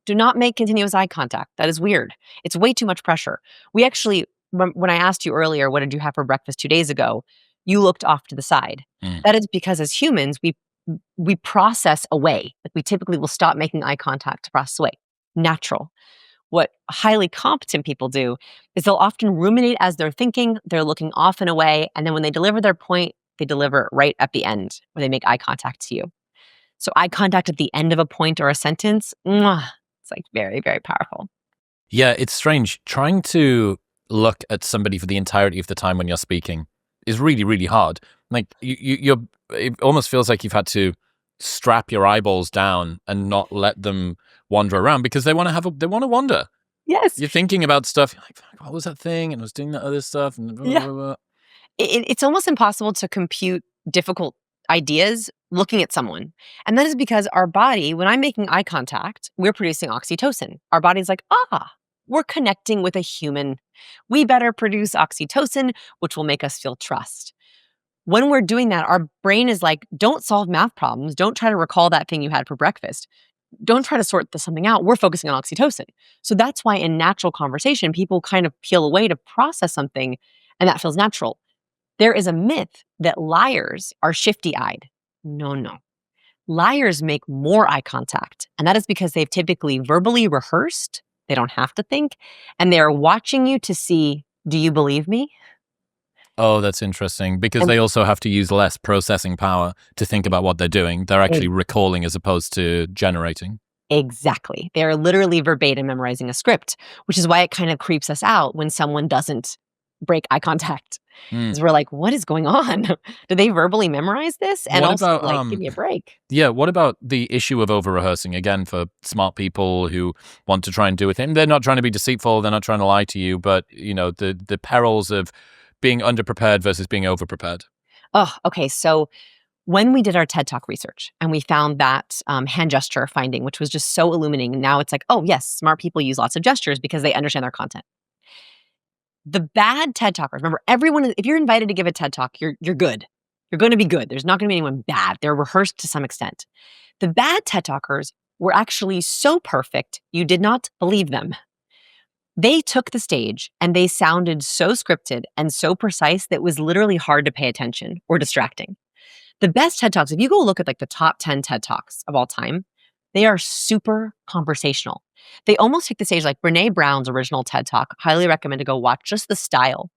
Do not make continuous eye contact. That is weird. It's way too much pressure. We actually, when I asked you earlier, what did you have for breakfast 2 days ago? You looked off to the side. That is because as humans, we process away. Like we typically will stop making eye contact to process away. Natural. What highly competent people do is they'll often ruminate as they're thinking, they're looking off and away, and then when they deliver their point, they deliver it right at the end where they make eye contact to you. So eye contact at the end of a point or a sentence, it's like very, very powerful. Yeah, it's strange. Trying to look at somebody for the entirety of the time when you're speaking is really, really hard. Like it almost feels like you've had to strap your eyeballs down and not let them wander around because they want to wander. Yes. You're thinking about stuff. You're like, what was that thing? And I was doing that other stuff. And blah, Yeah. blah, blah. It's almost impossible to compute difficult ideas looking at someone. And that is because our body, when I'm making eye contact, we're producing oxytocin. Our body's like, we're connecting with a human. We better produce oxytocin, which will make us feel trust. When we're doing that, our brain is like, don't solve math problems. Don't try to recall that thing you had for breakfast. Don't try to sort something out. We're focusing on oxytocin. So that's why in natural conversation, people kind of peel away to process something, and that feels natural. There is a myth that liars are shifty-eyed. No. Liars make more eye contact, and that is because they've typically verbally rehearsed. They don't have to think, and they are watching you to see, do you believe me? Oh, that's interesting because they also have to use less processing power to think about what they're doing. They're actually recalling as opposed to generating. Exactly. They're literally verbatim memorizing a script, which is why it kind of creeps us out when someone doesn't break eye contact. Because we're like, what is going on? Do they verbally memorize this? And What also, about, give me a break. Yeah, what about the issue of over-rehearsing? Again, for smart people who want to try and do a thing. They're not trying to be deceitful. They're not trying to lie to you. But, the perils of being underprepared versus being overprepared. Oh, okay. So when we did our TED Talk research and we found that hand gesture finding, which was just so illuminating, now it's like, oh, yes, smart people use lots of gestures because they understand their content. The bad TED Talkers, remember, everyone, if you're invited to give a TED Talk, you're good. You're going to be good. There's not going to be anyone bad. They're rehearsed to some extent. The bad TED Talkers were actually so perfect, you did not believe them. They took the stage and they sounded so scripted and so precise that it was literally hard to pay attention or distracting. The best TED Talks, if you go look at like the top 10 TED Talks of all time, they are super conversational. They almost take the stage like Brene Brown's original TED Talk. Highly recommend to go watch just the style.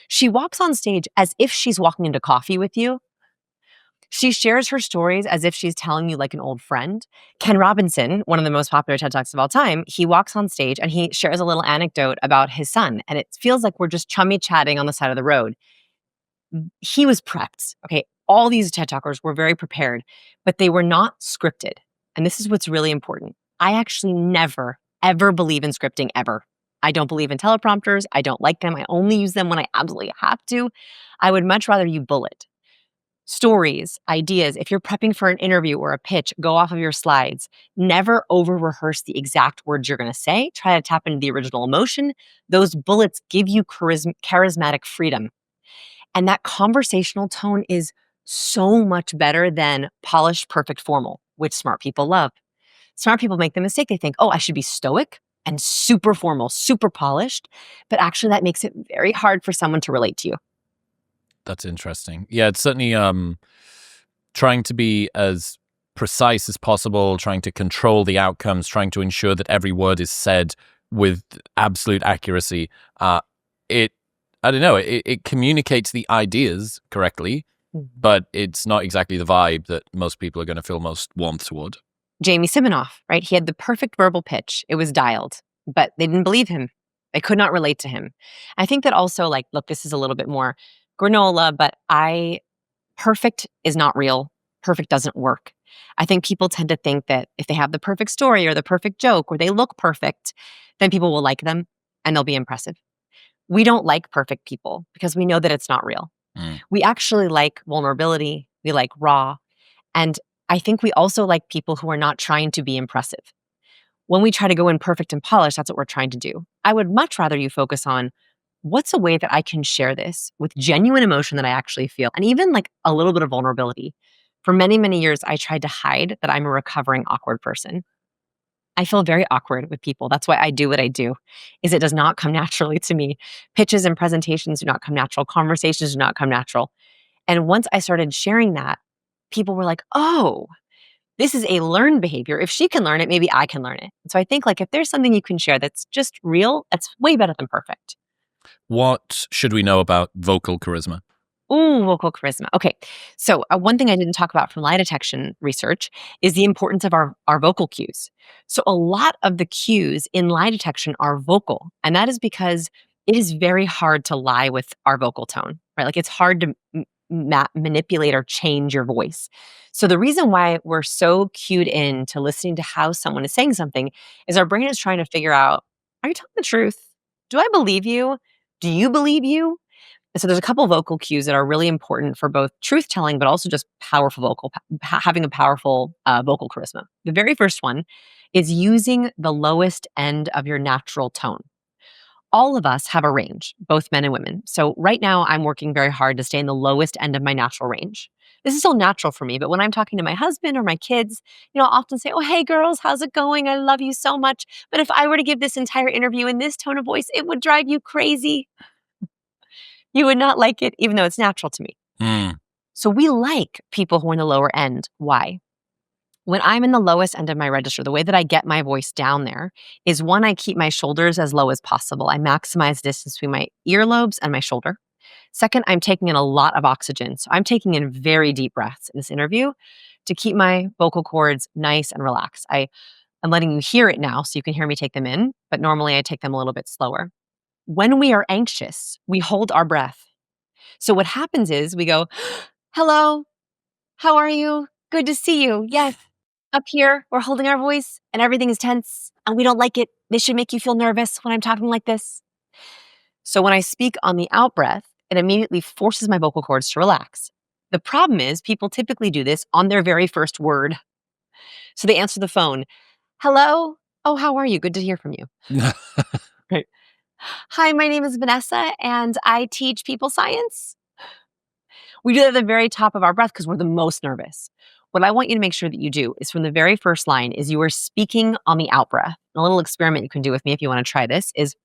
She walks on stage as if she's walking into coffee with you. She shares her stories as if she's telling you like an old friend. Ken Robinson, one of the most popular TED Talks of all time, he walks on stage and he shares a little anecdote about his son. And it feels like we're just chummy chatting on the side of the road. He was prepped. Okay. All these TED Talkers were very prepared, but they were not scripted. And this is what's really important. I actually never, ever believe in scripting ever. I don't believe in teleprompters. I don't like them. I only use them when I absolutely have to. I would much rather you bullet. Stories, ideas. If you're prepping for an interview or a pitch, go off of your slides. Never over rehearse the exact words you're going to say. Try to tap into the original emotion. Those bullets give you charismatic freedom. And that conversational tone is so much better than polished, perfect, formal, which smart people love. Smart people make the mistake. They think, oh, I should be stoic and super formal, super polished. But actually, that makes it very hard for someone to relate to you. That's interesting. Yeah, it's certainly trying to be as precise as possible, trying to control the outcomes, trying to ensure that every word is said with absolute accuracy. I don't know, it communicates the ideas correctly, but it's not exactly the vibe that most people are going to feel most warmth toward. Jamie Siminoff, right? He had the perfect verbal pitch. It was dialed, but they didn't believe him. They could not relate to him. I think that also, like, look, this is a little bit more granola, but perfect is not real. Perfect doesn't work. I think people tend to think that if they have the perfect story or the perfect joke or they look perfect, then people will like them and they'll be impressive. We don't like perfect people because we know that it's not real. We actually like vulnerability. We like raw. And I think we also like people who are not trying to be impressive. When we try to go in perfect and polished, that's what we're trying to do. I would much rather you focus on what's a way that I can share this with genuine emotion that I actually feel, and even like a little bit of vulnerability. For many, many years, I tried to hide that I'm a recovering awkward person. I feel very awkward with people. That's why I do what I do, is it does not come naturally to me. Pitches and presentations do not come natural. Conversations do not come natural. And once I started sharing that, people were like, oh, this is a learned behavior. If she can learn it, maybe I can learn it. So I think like if there's something you can share that's just real, that's way better than perfect. What should we know about vocal charisma? Ooh, vocal charisma. Okay. So one thing I didn't talk about from lie detection research is the importance of our vocal cues. So a lot of the cues in lie detection are vocal. And that is because it is very hard to lie with our vocal tone, right? Like it's hard to manipulate or change your voice. So the reason why we're so cued in to listening to how someone is saying something is our brain is trying to figure out, are you telling the truth? Do I believe you? Do you believe you? And so there's a couple vocal cues that are really important for both truth telling, but also just powerful having a powerful vocal charisma. The very first one is using the lowest end of your natural tone. All of us have a range, both men and women. So right now I'm working very hard to stay in the lowest end of my natural range. This is still natural for me, but when I'm talking to my husband or my kids, I'll often say, oh, hey girls, how's it going? I love you so much. But if I were to give this entire interview in this tone of voice, it would drive you crazy. You would not like it, even though it's natural to me. So we like people who are in the lower end. Why? When I'm in the lowest end of my register, the way that I get my voice down there is one, I keep my shoulders as low as possible. I maximize distance between my earlobes and my shoulder. Second, I'm taking in a lot of oxygen. So I'm taking in very deep breaths in this interview to keep my vocal cords nice and relaxed. I'm letting you hear it now so you can hear me take them in, but normally I take them a little bit slower. When we are anxious, we hold our breath. So what happens is we go, hello, how are you? Good to see you. Yes. Up here, we're holding our voice and everything is tense and we don't like it. This should make you feel nervous when I'm talking like this. So when I speak on the out breath, it immediately forces my vocal cords to relax. The problem is people typically do this on their very first word. So they answer the phone. Hello? Oh, how are you? Good to hear from you. Right. Hi, my name is Vanessa, and I teach people science. We do that at the very top of our breath because we're the most nervous. What I want you to make sure that you do is from the very first line is you are speaking on the out breath. A little experiment you can do with me if you want to try this is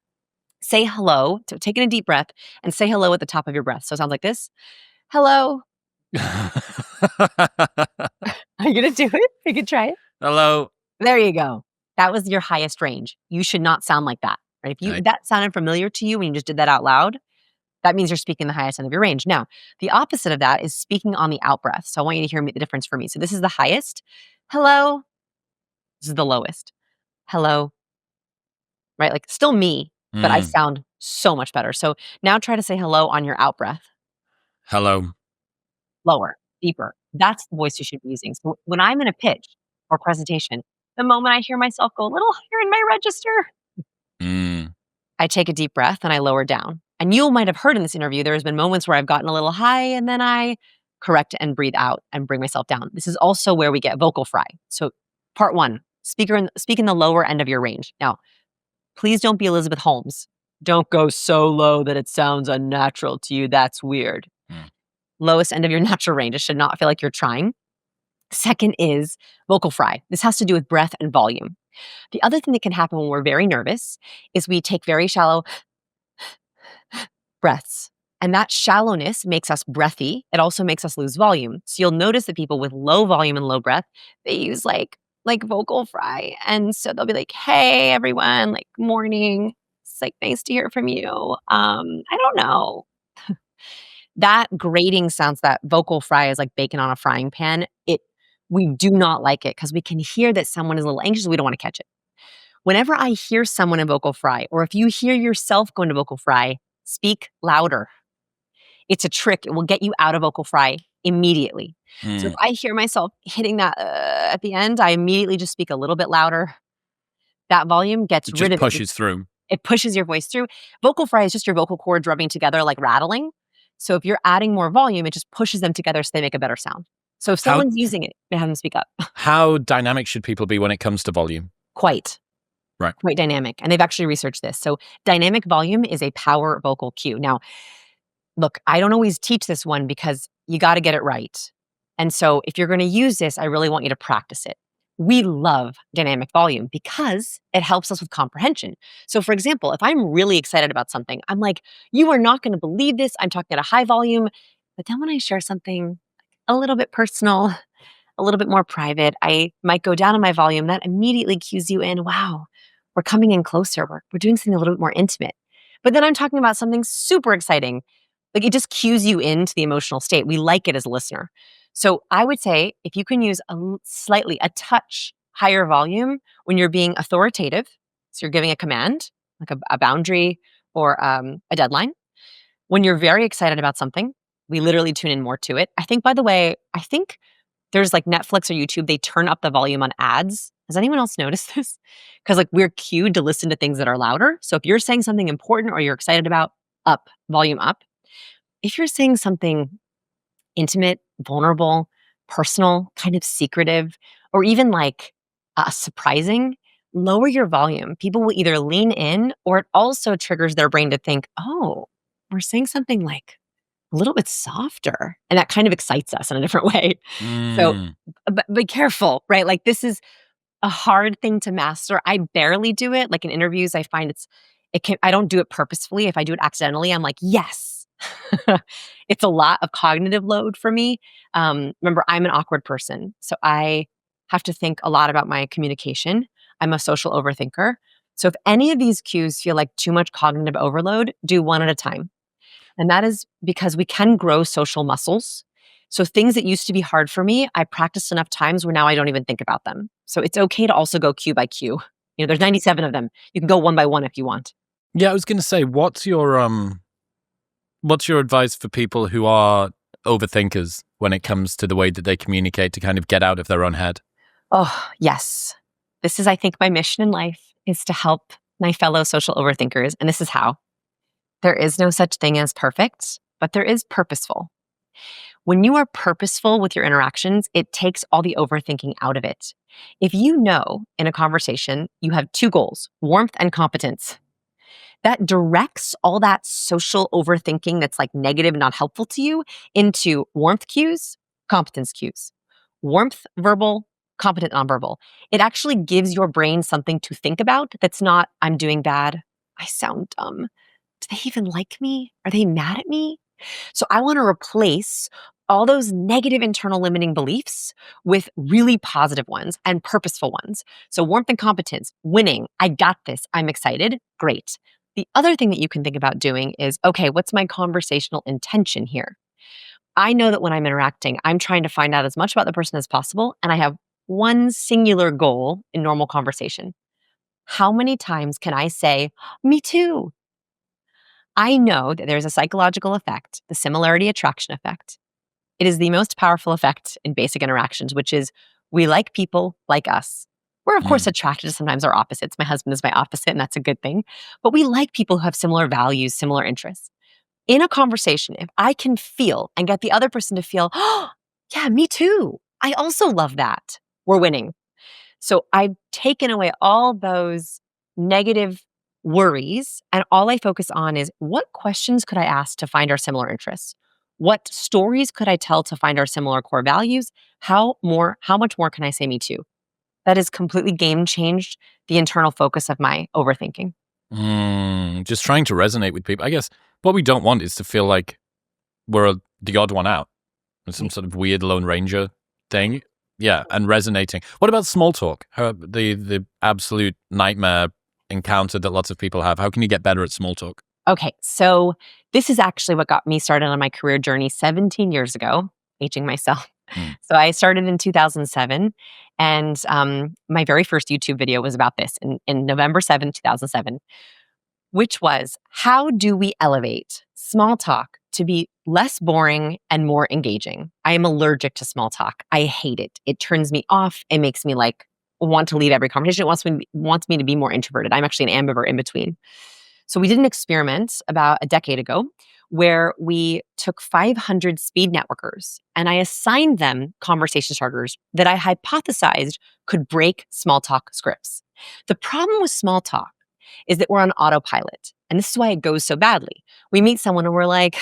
say hello, so take in a deep breath and say hello at the top of your breath. So it sounds like this. Hello. Are you going to do it? You can try it. Hello. There you go. That was your highest range. You should not sound like that. Right? If that sounded familiar to you when you just did that out loud, that means you're speaking the highest end of your range. Now, the opposite of that is speaking on the out breath. So I want you to hear the difference for me. So this is the highest. Hello. This is the lowest. Hello. Right? Like still me, but I sound so much better. So now try to say hello on your out breath. Hello. Lower, deeper. That's the voice you should be using. So when I'm in a pitch or presentation, the moment I hear myself go a little higher in my register, I take a deep breath and I lower down. And you might have heard in this interview, there has been moments where I've gotten a little high and then I correct and breathe out and bring myself down. This is also where we get vocal fry. So part one, speak in the lower end of your range. Now, please don't be Elizabeth Holmes. Don't go so low that it sounds unnatural to you. That's weird. Lowest end of your natural range. It should not feel like you're trying. Second is vocal fry. This has to do with breath and volume. The other thing that can happen when we're very nervous is we take very shallow breaths. And that shallowness makes us breathy. It also makes us lose volume. So you'll notice that people with low volume and low breath, they use like vocal fry. And so they'll be like, hey, everyone, like morning. It's like, nice to hear from you. I don't know. That grating sounds, that vocal fry is like bacon on a frying pan. We do not like it because we can hear that someone is a little anxious. We don't want to catch it. Whenever I hear someone in vocal fry, or if you hear yourself go into vocal fry, speak louder. It's a trick. It will get you out of vocal fry immediately. So if I hear myself hitting that at the end, I immediately just speak a little bit louder. That volume gets rid of it. Pushes through. It pushes your voice through. Vocal fry is just your vocal cords rubbing together like rattling. So if you're adding more volume, it just pushes them together so they make a better sound. So if someone's using it, have them speak up. How dynamic should people be when it comes to volume? Quite. Right. Quite dynamic. And they've actually researched this. So dynamic volume is a power vocal cue. Now, look, I don't always teach this one because you got to get it right. And so if you're going to use this, I really want you to practice it. We love dynamic volume because it helps us with comprehension. So for example, if I'm really excited about something, I'm like, you are not going to believe this. I'm talking at a high volume. But then when I share something a little bit personal, a little bit more private, I might go down in my volume. That immediately cues you in. Wow, we're coming in closer. We're doing something a little bit more intimate. But then I'm talking about something super exciting. Like it just cues you into the emotional state. We like it as a listener. So I would say if you can use a touch higher volume when you're being authoritative, so you're giving a command, like a boundary or a deadline. When you're very excited about something, we literally tune in more to it. I think, by the way, there's like Netflix or YouTube, they turn up the volume on ads. Has anyone else noticed this? Because like we're cued to listen to things that are louder. So if you're saying something important or you're excited about, volume up. If you're saying something intimate, vulnerable, personal, kind of secretive, or even like surprising, lower your volume. People will either lean in or it also triggers their brain to think, oh, we're saying something like a little bit softer. And that kind of excites us in a different way. So but be careful, right? Like this is a hard thing to master. I barely do it. Like in interviews, I find I don't do it purposefully. If I do it accidentally, I'm like, yes. It's a lot of cognitive load for me. Remember, I'm an awkward person. So I have to think a lot about my communication. I'm a social overthinker. So if any of these cues feel like too much cognitive overload, do one at a time. And that is because we can grow social muscles. So things that used to be hard for me, I practiced enough times where now I don't even think about them. So it's okay to also go cue by cue. There's 97 of them. You can go one by one if you want. Yeah, I was going to say, what's your advice for people who are overthinkers when it comes to the way that they communicate to kind of get out of their own head? Oh, yes. This is, I think, my mission in life is to help my fellow social overthinkers. And this is how. There is no such thing as perfect, but there is purposeful. When you are purposeful with your interactions, it takes all the overthinking out of it. If you know in a conversation you have two goals, warmth and competence, That directs all that social overthinking that's like negative, not helpful to you into warmth cues, competence cues. Warmth verbal, competent nonverbal. It actually gives your brain something to think about that's not, I'm doing bad. I sound dumb. Do they even like me? Are they mad at me? So I want to replace all those negative internal limiting beliefs with really positive ones and purposeful ones. So warmth and competence, winning, I got this, I'm excited, great. The other thing that you can think about doing is, okay, what's my conversational intention here? I know that when I'm interacting, I'm trying to find out as much about the person as possible, and I have one singular goal in normal conversation. How many times can I say, me too? I know that there's a psychological effect, the similarity attraction effect. It is the most powerful effect in basic interactions, which is we like people like us. We're, of course, Mm. attracted to sometimes our opposites. My husband is my opposite, and that's a good thing. But we like people who have similar values, similar interests. In a conversation, if I can feel and get the other person to feel, oh, yeah, me too. I also love that. We're winning. So I've taken away all those negative worries, and all I focus on is what questions could I ask to find our similar interests? What stories could I tell to find our similar core values? How much more can I say me too? That has completely game changed the internal focus of my overthinking. Just trying to resonate with people. I guess what we don't want is to feel like we're the odd one out. Some sort of weird Lone Ranger thing. Yeah, and resonating. What about small talk? The absolute nightmare encounter that lots of people have. How can you get better at small talk? Okay, so this is actually what got me started on my career journey 17 years ago, aging myself. Mm. So I started in 2007, and my very first YouTube video was about this in November 7th, 2007, which was how do we elevate small talk to be less boring and more engaging? I am allergic to small talk. I hate it. It turns me off. It makes me like want to leave every conversation. It wants me to be more introverted. I'm actually an ambivert in between. So we did an experiment about a decade ago where we took 500 speed networkers and I assigned them conversation starters that I hypothesized could break small talk scripts. The problem with small talk is that we're on autopilot. And this is why it goes so badly. We meet someone and we're like,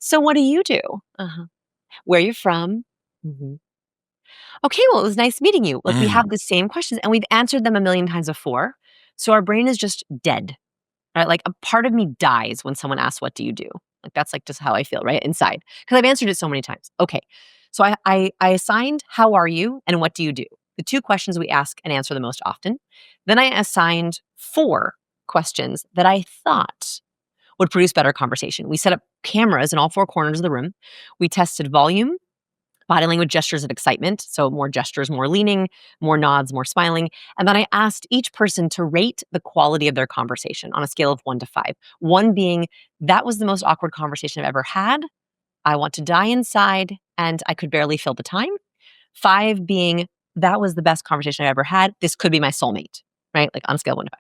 so what do you do? Uh-huh. Where are you from? Mhm. Okay, well, it was nice meeting you. Like we Mm. have the same questions and we've answered them a million times before. So our brain is just dead. Right? Like a part of me dies when someone asks, what do you do? Like that's like just how I feel, right? Inside. Because I've answered it so many times. Okay. So I assigned how are you and what do you do? The two questions we ask and answer the most often. Then I assigned four questions that I thought would produce better conversation. We set up cameras in all four corners of the room. We tested volume, body language, gestures of excitement. So more gestures, more leaning, more nods, more smiling. And then I asked each person to rate the quality of their conversation on a scale of 1 to 5. 1 being, that was the most awkward conversation I've ever had. I want to die inside and I could barely fill the time. 5 being, that was the best conversation I've ever had. This could be my soulmate, right? Like on a scale of 1 to 5.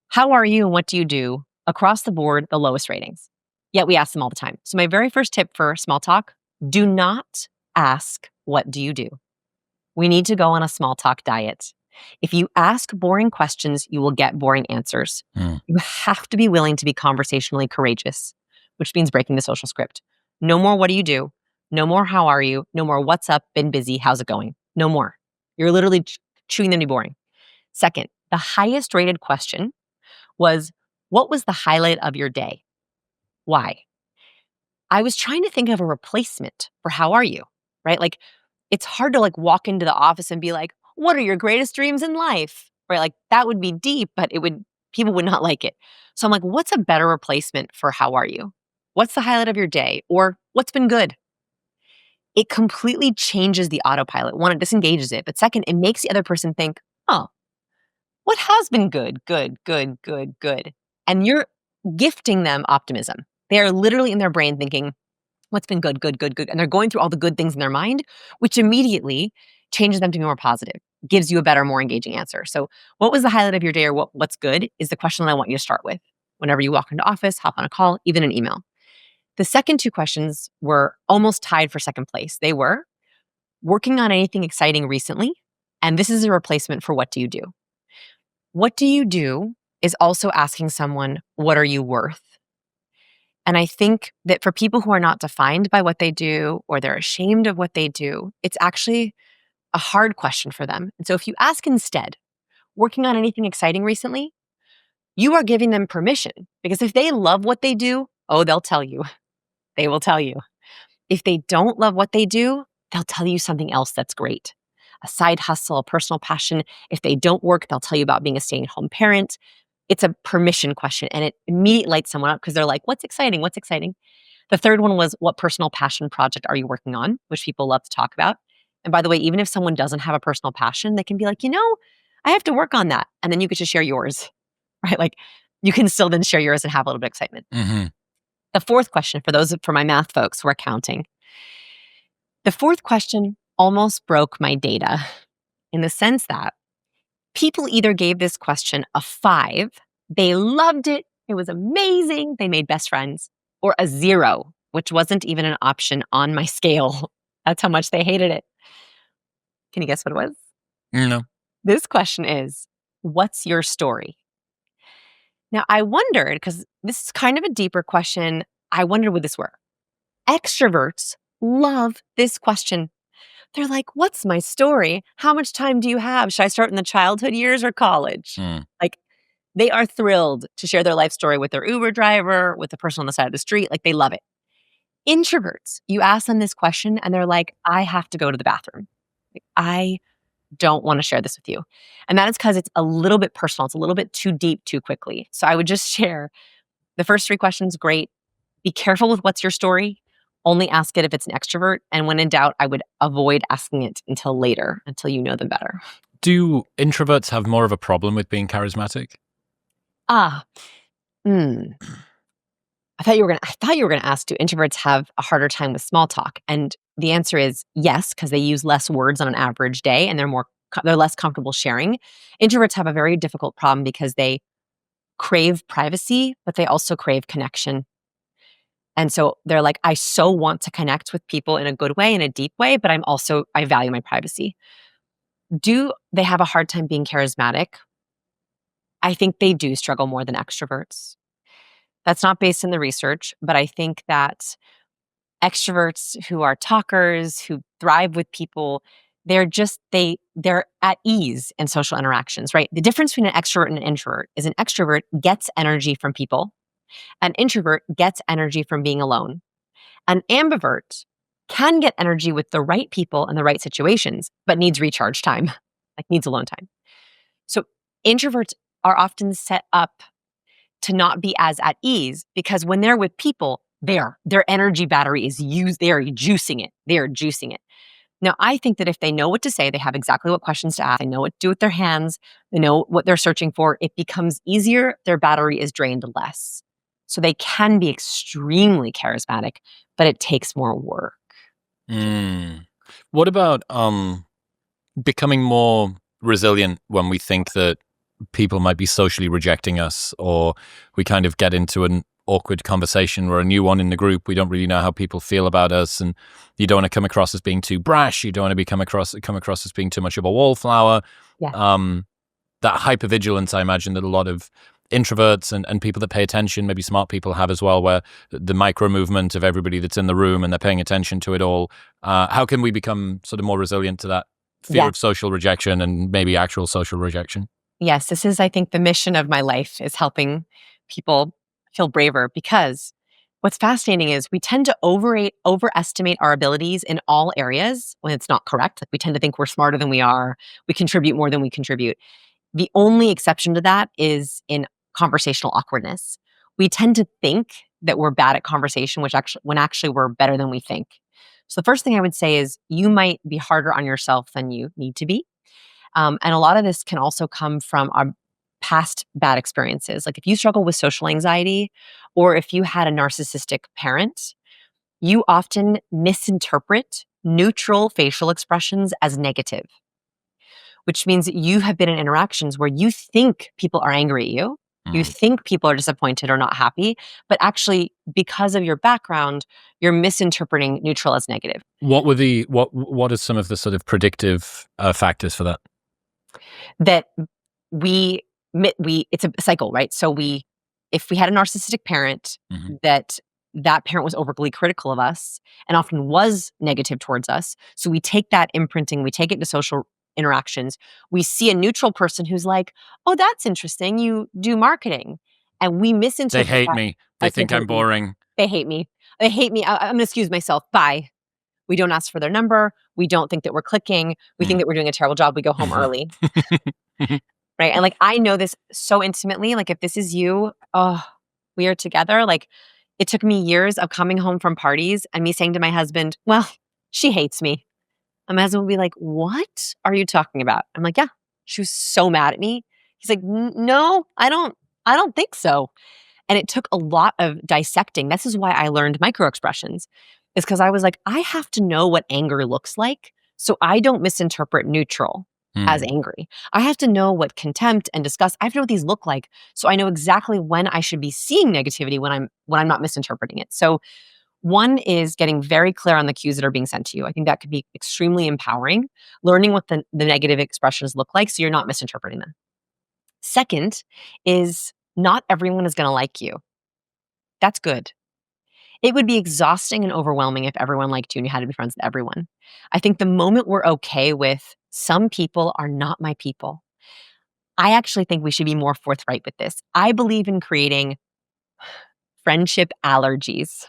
How are you and what do you do? Across the board, the lowest ratings. Yet we ask them all the time. So my very first tip for small talk, do not ask, what do you do? We need to go on a small talk diet. If you ask boring questions, you will get boring answers. Mm. You have to be willing to be conversationally courageous, which means breaking the social script. No more, what do you do? No more, how are you? No more, what's up? Been busy. How's it going? No more. You're literally chewing them to be boring. Second, the highest rated question was, what was the highlight of your day? Why? I was trying to think of a replacement for how are you, right? Like it's hard to like walk into the office and be like, what are your greatest dreams in life? Right? Like that would be deep, but people would not like it. So I'm like, what's a better replacement for how are you? What's the highlight of your day? Or what's been good? It completely changes the autopilot. One, it disengages it. But second, it makes the other person think, oh, what has been good? Good, good, good, good. And you're gifting them optimism. They are literally in their brain thinking, what's been good, good, good, good. And they're going through all the good things in their mind, which immediately changes them to be more positive, gives you a better, more engaging answer. So, what was the highlight of your day or what's good is the question that I want you to start with. Whenever you walk into office, hop on a call, even an email. The second two questions were almost tied for second place. They were working on anything exciting recently. And this is a replacement for what do you do? What do you do is also asking someone, what are you worth? And I think that for people who are not defined by what they do or they're ashamed of what they do, it's actually a hard question for them. And so if you ask instead, working on anything exciting recently, you are giving them permission, because if they love what they do, oh, they'll tell you. They will tell you. If they don't love what they do, they'll tell you something else that's great. A side hustle, a personal passion. If they don't work, they'll tell you about being a stay-at-home parent. It's a permission question, and it immediately lights someone up because they're like, what's exciting? What's exciting? The third one was, what personal passion project are you working on? Which people love to talk about. And by the way, even if someone doesn't have a personal passion, they can be like, I have to work on that. And then you get to share yours, right? Like you can still then share yours and have a little bit of excitement. Mm-hmm. The fourth question, for my math folks who are counting, the fourth question almost broke my data in the sense that people either gave this question a 5, they loved it, it was amazing, they made best friends, or a 0, which wasn't even an option on my scale. That's how much they hated it. Can you guess what it was? No. This question is, what's your story? Now, I wondered, because this is kind of a deeper question, I wondered would this work? Extroverts love this question. They're like, what's my story? How much time do you have? Should I start in the childhood years or college? Like, they are thrilled to share their life story with their Uber driver, with the person on the side of the street. Like, they love it. Introverts, you ask them this question and they're like, I have to go to the bathroom. Like, I don't want to share this with you. And that is because it's a little bit personal. It's a little bit too deep too quickly. So I would just share the first 3 questions, great. Be careful with what's your story. Only ask it if it's an extrovert. And when in doubt, I would avoid asking it until later, until you know them better. Do introverts have more of a problem with being charismatic? I thought you were gonna ask, do introverts have a harder time with small talk? And the answer is yes, because they use less words on an average day and they're less comfortable sharing. Introverts have a very difficult problem because they crave privacy, but they also crave connection. And so they're like, I so want to connect with people in a good way, in a deep way, but I value my privacy. Do they have a hard time being charismatic? I think they do struggle more than extroverts. That's not based in the research, but I think that extroverts who are talkers, who thrive with people, they're at ease in social interactions, right? The difference between an extrovert and an introvert is an extrovert gets energy from people. An introvert gets energy from being alone. An ambivert can get energy with the right people and the right situations, but needs recharge time, like needs alone time. So introverts are often set up to not be as at ease because when they're with people, their energy battery is used. They are juicing it. They are juicing it. Now, I think that if they know what to say, they have exactly what questions to ask, they know what to do with their hands, they know what they're searching for, it becomes easier. Their battery is drained less. So they can be extremely charismatic, but it takes more work. What about becoming more resilient when we think that people might be socially rejecting us, or we kind of get into an awkward conversation or a new one in the group? We don't really know how people feel about us, and you don't want to come across as being too brash. You don't want to come across as being too much of a wallflower. Yeah. That hypervigilance, I imagine, that a lot of introverts and people that pay attention, maybe smart people, have as well, where the micro movement of everybody that's in the room and they're paying attention to it all. How can we become sort of more resilient to that fear of social rejection and maybe actual social rejection? Yes, this is, I think, the mission of my life, is helping people feel braver, because what's fascinating is we tend to overestimate our abilities in all areas when it's not correct. Like, we tend to think we're smarter than we are. We contribute more than we contribute. The only exception to that is in conversational awkwardness. We tend to think that we're bad at conversation, when actually we're better than we think. So the first thing I would say is you might be harder on yourself than you need to be. And a lot of this can also come from our past bad experiences. Like if you struggle with social anxiety, or if you had a narcissistic parent, you often misinterpret neutral facial expressions as negative, which means that you have been in interactions where you think people are angry at you. You think people are disappointed or not happy, but actually, because of your background, you're misinterpreting neutral as negative. What are some of the sort of predictive factors for that? That we it's a cycle, right? So if we had a narcissistic parent, Mhm. that parent was overly critical of us and often was negative towards us. So we take that imprinting, we take it into social interactions. We see a neutral person who's like, "Oh, that's interesting. You do marketing." And we They misinterpret hate that me. They as they think I'm hate me. boring. They hate me. They hate me. I'm gonna excuse myself. Bye. We don't ask for their number. We don't think that we're clicking. We think Mm. that we're doing a terrible job. We go home early. Right. And like, I know this so intimately. Like, if this is you, oh, we are together. Like, it took me years of coming home from parties and me saying to my husband, "Well, she hates me." And my husband would be like, "What are you talking about?" I'm like, "Yeah, she was so mad at me." He's like, No, I don't think so." And it took a lot of dissecting. This is why I learned micro expressions, is because I was like, I have to know what anger looks like so I don't misinterpret neutral as Mm. angry. I have to know what contempt and disgust, I have to know what these look like so I know exactly when I should be seeing negativity when I'm not misinterpreting it. So one is getting very clear on the cues that are being sent to you. I think that could be extremely empowering, learning what the negative expressions look like so you're not misinterpreting them. Second is not everyone is going to like you. That's good. It would be exhausting and overwhelming if everyone liked you and you had to be friends with everyone. I think the moment we're okay with some people are not my people, I actually think we should be more forthright with this. I believe in creating friendship allergies.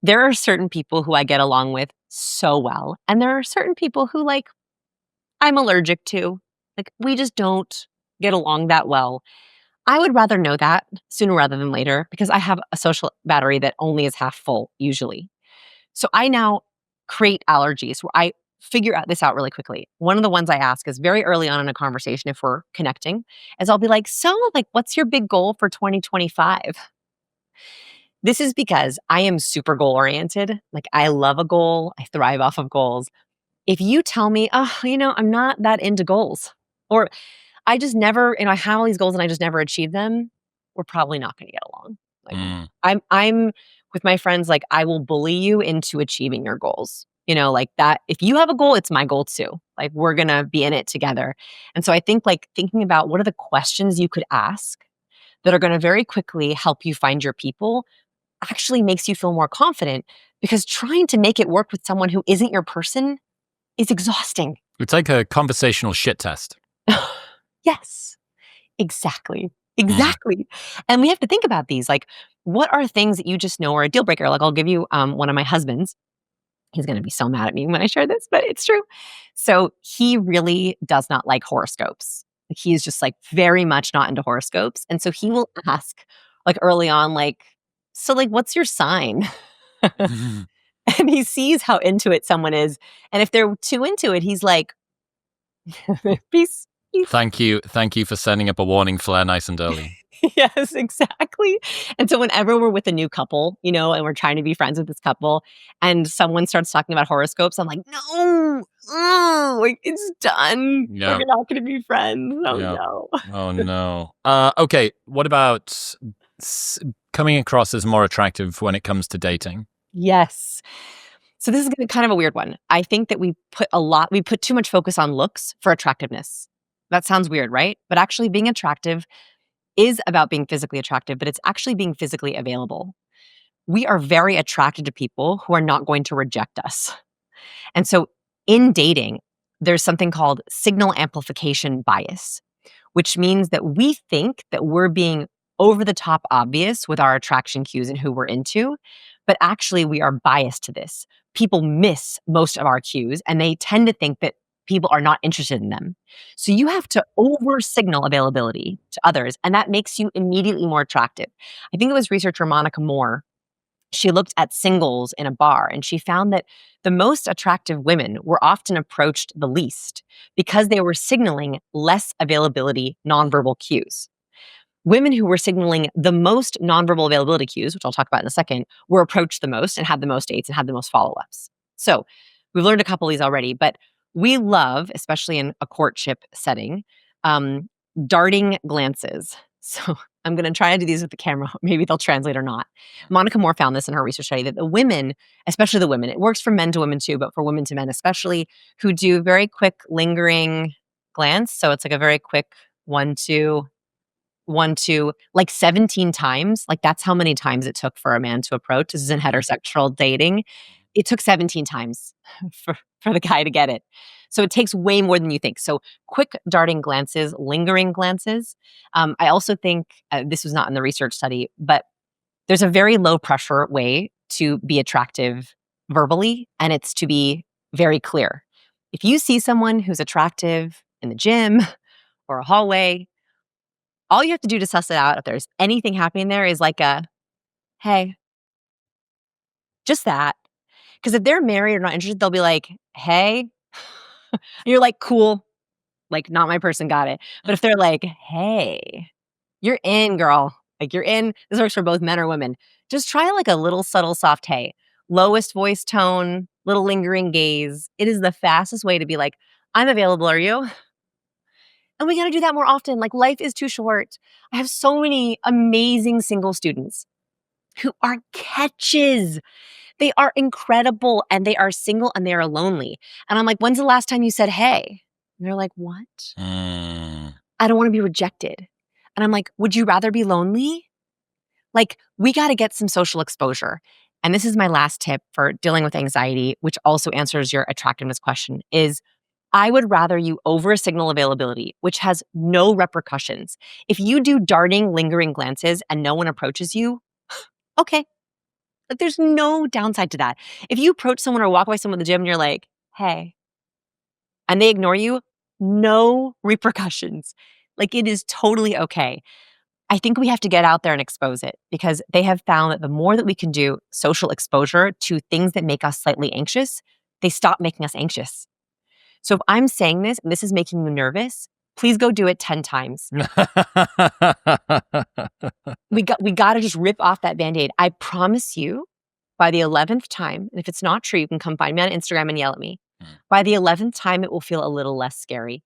There are certain people who I get along with so well, and there are certain people who, like, I'm allergic to. Like, we just don't get along that well. I would rather know that sooner rather than later because I have a social battery that only is half full usually. So I now create allergies where I figure out this out really quickly. One of the ones I ask is very early on in a conversation if we're connecting, is I'll be like, "So, like, what's your big goal for 2025?" This is because I am super goal oriented. Like, I love a goal. I thrive off of goals. If you tell me, "Oh, I'm not that into goals," or I just never, I have all these goals and I just never achieve them, we're probably not gonna get along. Like, Mm. I'm with my friends, like, I will bully you into achieving your goals. Like that. If you have a goal, it's my goal too. Like, we're gonna be in it together. And so I think, like, thinking about what are the questions you could ask that are gonna very quickly help you find your people actually makes you feel more confident because trying to make it work with someone who isn't your person is exhausting. It's like a conversational shit test. Yes. Exactly. Mm. Exactly. And we have to think about these, like, what are things that you just know are a deal breaker? Like, I'll give you, one of my husbands. He's gonna be so mad at me when I share this, but it's true. So, he really does not like horoscopes. Like, he is just, like, very much not into horoscopes, and so he will ask, like, early on, like, "So, like, what's your sign?" And he sees how into it someone is, and if they're too into it, he's like, "Peace, peace." Thank you for setting up a warning flare nice and early. Yes, exactly. And so whenever we're with a new couple, and we're trying to be friends with this couple, and someone starts talking about horoscopes, I'm like, "No, like, it's done. We're Yeah, not gonna be friends. Oh, yeah. no." Oh no. Okay. What about s- coming across as more attractive when it comes to dating? Yes. So this is gonna kind of a weird one. I think that we put too much focus on looks for attractiveness. That sounds weird, right? But actually being attractive is about being physically attractive, but it's actually being physically available. We are very attracted to people who are not going to reject us. And so in dating, there's something called signal amplification bias, which means that we think that we're being over the top obvious with our attraction cues and who we're into, but actually we are biased to this. People miss most of our cues and they tend to think that people are not interested in them. So you have to over signal availability to others, and that makes you immediately more attractive. I think it was researcher Monica Moore. She looked at singles in a bar and she found that the most attractive women were often approached the least because they were signaling less availability nonverbal cues. Women who were signaling the most nonverbal availability cues, which I'll talk about in a second, were approached the most and had the most dates and had the most follow ups. So we've learned a couple of these already, but we love, especially in a courtship setting, um, darting glances. So I'm going to try to do these with the camera. Maybe they'll translate or not. Monica Moore found this in her research study that the women, especially the women, it works for men to women too, but for women to men especially, who do very quick lingering glance. So it's like a very quick 1, 2, 1, 2, like 17 times. Like that's how many times it took for a man to approach. This is in heterosexual dating. It took 17 times for the guy to get it. So it takes way more than you think. So quick darting glances, lingering glances. I also think this was not in the research study, but there's a very low pressure way to be attractive verbally, and it's to be very clear. If you see someone who's attractive in the gym or a hallway, all you have to do to suss it out if there's anything happening there is like a, hey, just that. Because if they're married or not interested, they'll be like, hey. And you're like, cool. Like, not my person, got it. But if they're like, hey, you're in, girl. Like, you're in. This works for both men or women. Just try like a little subtle, soft hey. Lowest voice tone, little lingering gaze. It is the fastest way to be like, I'm available. Are you? And we got to do that more often. Like, life is too short. I have so many amazing single students who are catches. They are incredible and they are single and they are lonely. And I'm like, when's the last time you said hey? And they're like, what? I don't want to be rejected. And I'm like, would you rather be lonely? Like, we got to get some social exposure. And this is my last tip for dealing with anxiety, which also answers your attractiveness question, is I would rather you over signal availability, which has no repercussions. If you do darting, lingering glances and no one approaches you, okay. Like, there's no downside to that. If you approach someone or walk by someone in the gym and you're like, hey, and they ignore you, no repercussions. Like, it is totally okay. I think we have to get out there and expose it because they have found that the more that we can do social exposure to things that make us slightly anxious, they stop making us anxious. So if I'm saying this and this is making you nervous, please go do it 10 times. We got to just rip off that Band-Aid. I promise you, by the 11th time, and if it's not true, you can come find me on Instagram and yell at me. By the 11th time, it will feel a little less scary.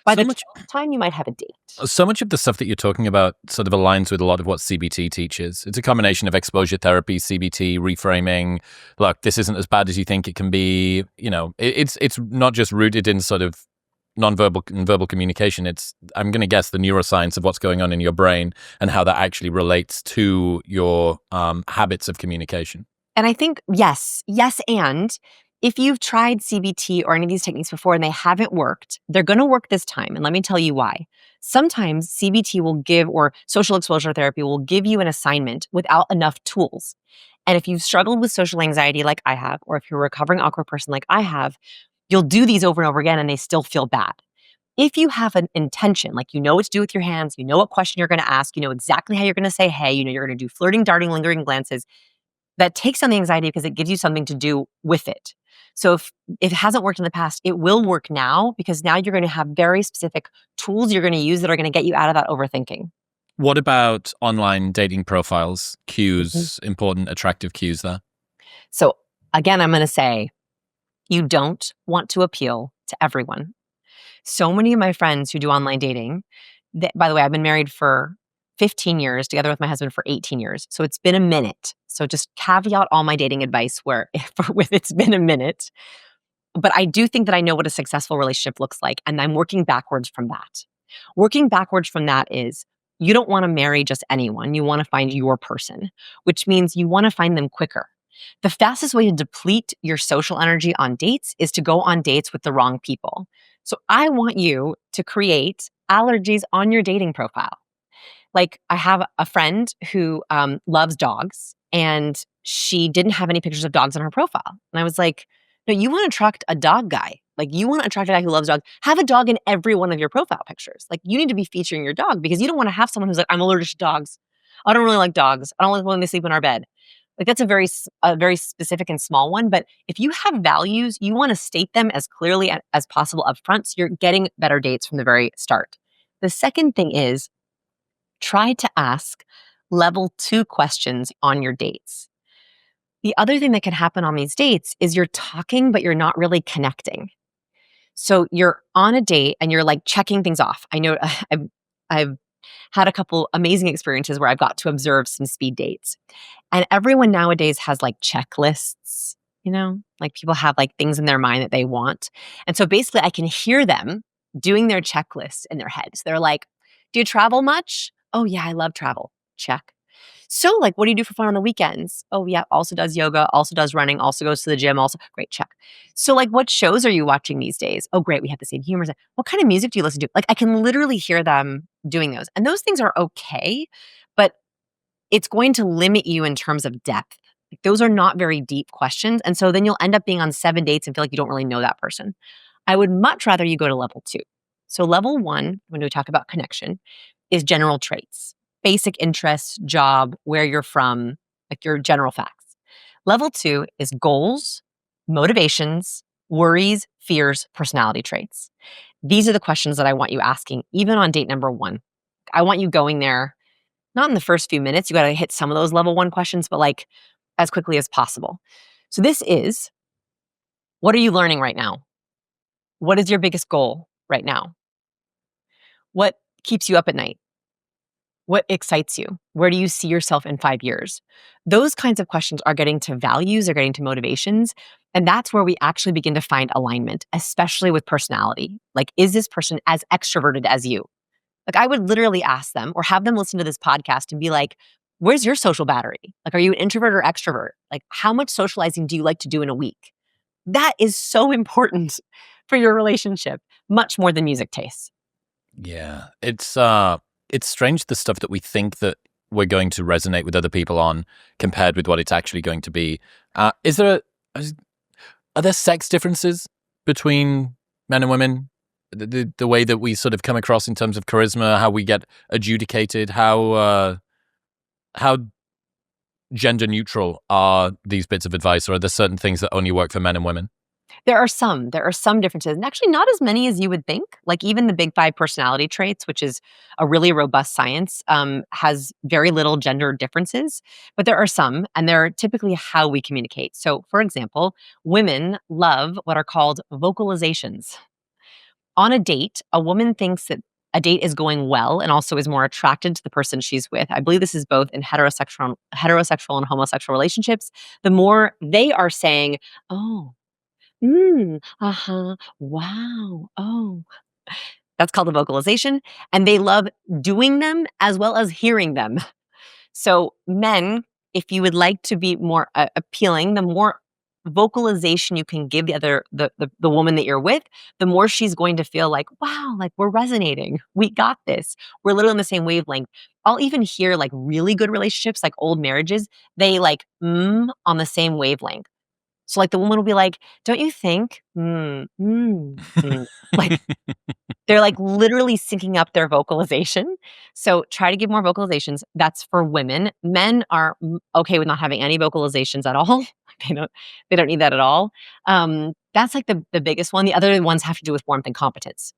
By the 12th time, you might have a date. So much of the stuff that you're talking about sort of aligns with a lot of what CBT teaches. It's a combination of exposure therapy, CBT, reframing. Look, this isn't as bad as you think it can be. You know, it's not just rooted in sort of nonverbal and verbal communication. It's, I'm going to guess, the neuroscience of what's going on in your brain and how that actually relates to your habits of communication. And I think, yes. And if you've tried CBT or any of these techniques before and they haven't worked, they're going to work this time. And let me tell you why. Sometimes CBT will give, or social exposure therapy will give you an assignment without enough tools. And if you've struggled with social anxiety like I have, or if you're a recovering awkward person like I have, you'll do these over and over again and they still feel bad. If you have an intention, like you know what to do with your hands, you know what question you're going to ask, you know exactly how you're going to say hey, you know you're going to do flirting, darting, lingering glances, that takes on the anxiety because it gives you something to do with it. So if it hasn't worked in the past, it will work now because now you're going to have very specific tools you're going to use that are going to get you out of that overthinking. What about online dating profiles, cues, important attractive cues there? So again, I'm going to say you don't want to appeal to everyone. So many of my friends who do online dating, by the way, I've been married for 15 years, together with my husband for 18 years. So it's been a minute. So just caveat all my dating advice with it's been a minute. But I do think that I know what a successful relationship looks like. And I'm working backwards from that. Working backwards from that is you don't want to marry just anyone. You want to find your person, which means you want to find them quicker. The fastest way to deplete your social energy on dates is to go on dates with the wrong people. So I want you to create allergies on your dating profile. Like, I have a friend who loves dogs, and she didn't have any pictures of dogs on her profile. And I was like, no, you want to attract a dog guy. Like, you want to attract a guy who loves dogs. Have a dog in every one of your profile pictures. Like, you need to be featuring your dog because you don't want to have someone who's like, I'm allergic to dogs. I don't really like dogs. I don't like when they sleep in our bed. Like, that's a very specific and small one. But if you have values, you want to state them as clearly as possible up front, so you're getting better dates from the very start. The second thing is, try to ask level 2 questions on your dates. The other thing that can happen on these dates is you're talking, but you're not really connecting. So you're on a date and you're like checking things off. I know I've had a couple amazing experiences where I've got to observe some speed dates. And everyone nowadays has like checklists, you know, like people have like things in their mind that they want. And so basically I can hear them doing their checklist in their heads. They're like, Do you travel much? Oh, yeah, I love travel. Check. So, like, what do you do for fun on the weekends? Oh, yeah, also does yoga, also does running, also goes to the gym, also great, check. So, like, what shows are you watching these days? Oh, great, we have the same humor. What kind of music do you listen to? Like, I can literally hear them doing those. And those things are okay, but it's going to limit you in terms of depth. Like, those are not very deep questions. And so then you'll end up being on 7 dates and feel like you don't really know that person. I would much rather you go to level 2. So level 1, when we talk about connection, is general traits, basic interests, job, where you're from, like your general facts. Level 2 is goals, motivations, worries, fears, personality traits. These are the questions that I want you asking, even on date number 1. I want you going there, not in the first few minutes. You got to hit some of those level 1 questions, but like as quickly as possible. So this is, what are you learning right now? What is your biggest goal right now? What keeps you up at night? What excites you? Where do you see yourself in 5 years? Those kinds of questions are getting to values, are getting to motivations. And that's where we actually begin to find alignment, especially with personality. Like, is this person as extroverted as you? Like, I would literally ask them or have them listen to this podcast and be like, where's your social battery? Like, are you an introvert or extrovert? Like, how much socializing do you like to do in a week? That is so important for your relationship, much more than music tastes. Yeah. It's strange the stuff that we think that we're going to resonate with other people on compared with what it's actually going to be. Are there sex differences between men and women? The way that we sort of come across in terms of charisma, how we get adjudicated, how gender neutral are these bits of advice, or are there certain things that only work for men and women? There are some differences, and actually not as many as you would think. Like, even the big 5 personality traits, which is a really robust science, has very little gender differences, but there are some, and they're typically how we communicate. So, for example, women love what are called vocalizations. On a date, a woman thinks that a date is going well and also is more attracted to the person she's with. I believe this is both in heterosexual and homosexual relationships. The more they are saying, "Oh, uh-huh, wow, oh." That's called a vocalization, and they love doing them as well as hearing them. So, men, if you would like to be more appealing, the more vocalization you can give the woman that you're with, the more she's going to feel like, wow, like we're resonating. We got this. We're literally on the same wavelength. I'll even hear like really good relationships, like old marriages, they like on the same wavelength. So like the woman will be like, don't you think? Like they're, like, literally syncing up their vocalization. So, try to give more vocalizations. That's for women. Men are okay with not having any vocalizations at all. They don't they don't need that at all. That's, like, the biggest one. The other ones have to do with warmth and competence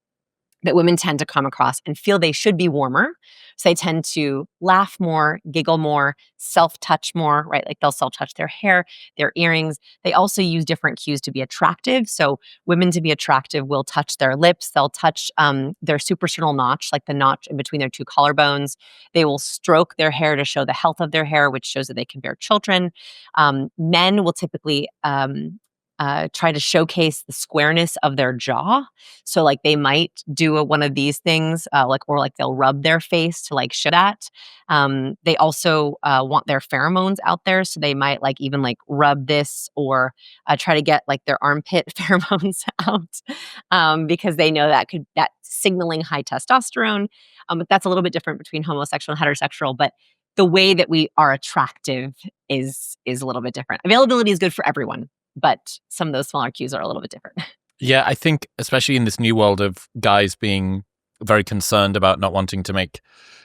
that women tend to come across and feel they should be warmer. So they tend to laugh more, giggle more, self-touch more, right? Like they'll self-touch their hair, their earrings. They also use different cues to be attractive. So women to be attractive will touch their lips. They'll touch their suprasternal notch, like the notch in between their two collarbones. They will stroke their hair to show the health of their hair, which shows that they can bear children. Men will typically try to showcase the squareness of their jaw. So, like, they might do one of these things, or they'll rub their face to like shit at. They also want their pheromones out there, so they might like even like rub this or try to get like their armpit pheromones out because they know that signaling high testosterone. But that's a little bit different between homosexual and heterosexual, but the way that we are attractive is a little bit different. Availability is good for everyone, but some of those smaller cues are a little bit different. Yeah, I think especially in this new world of guys being very concerned about not wanting to make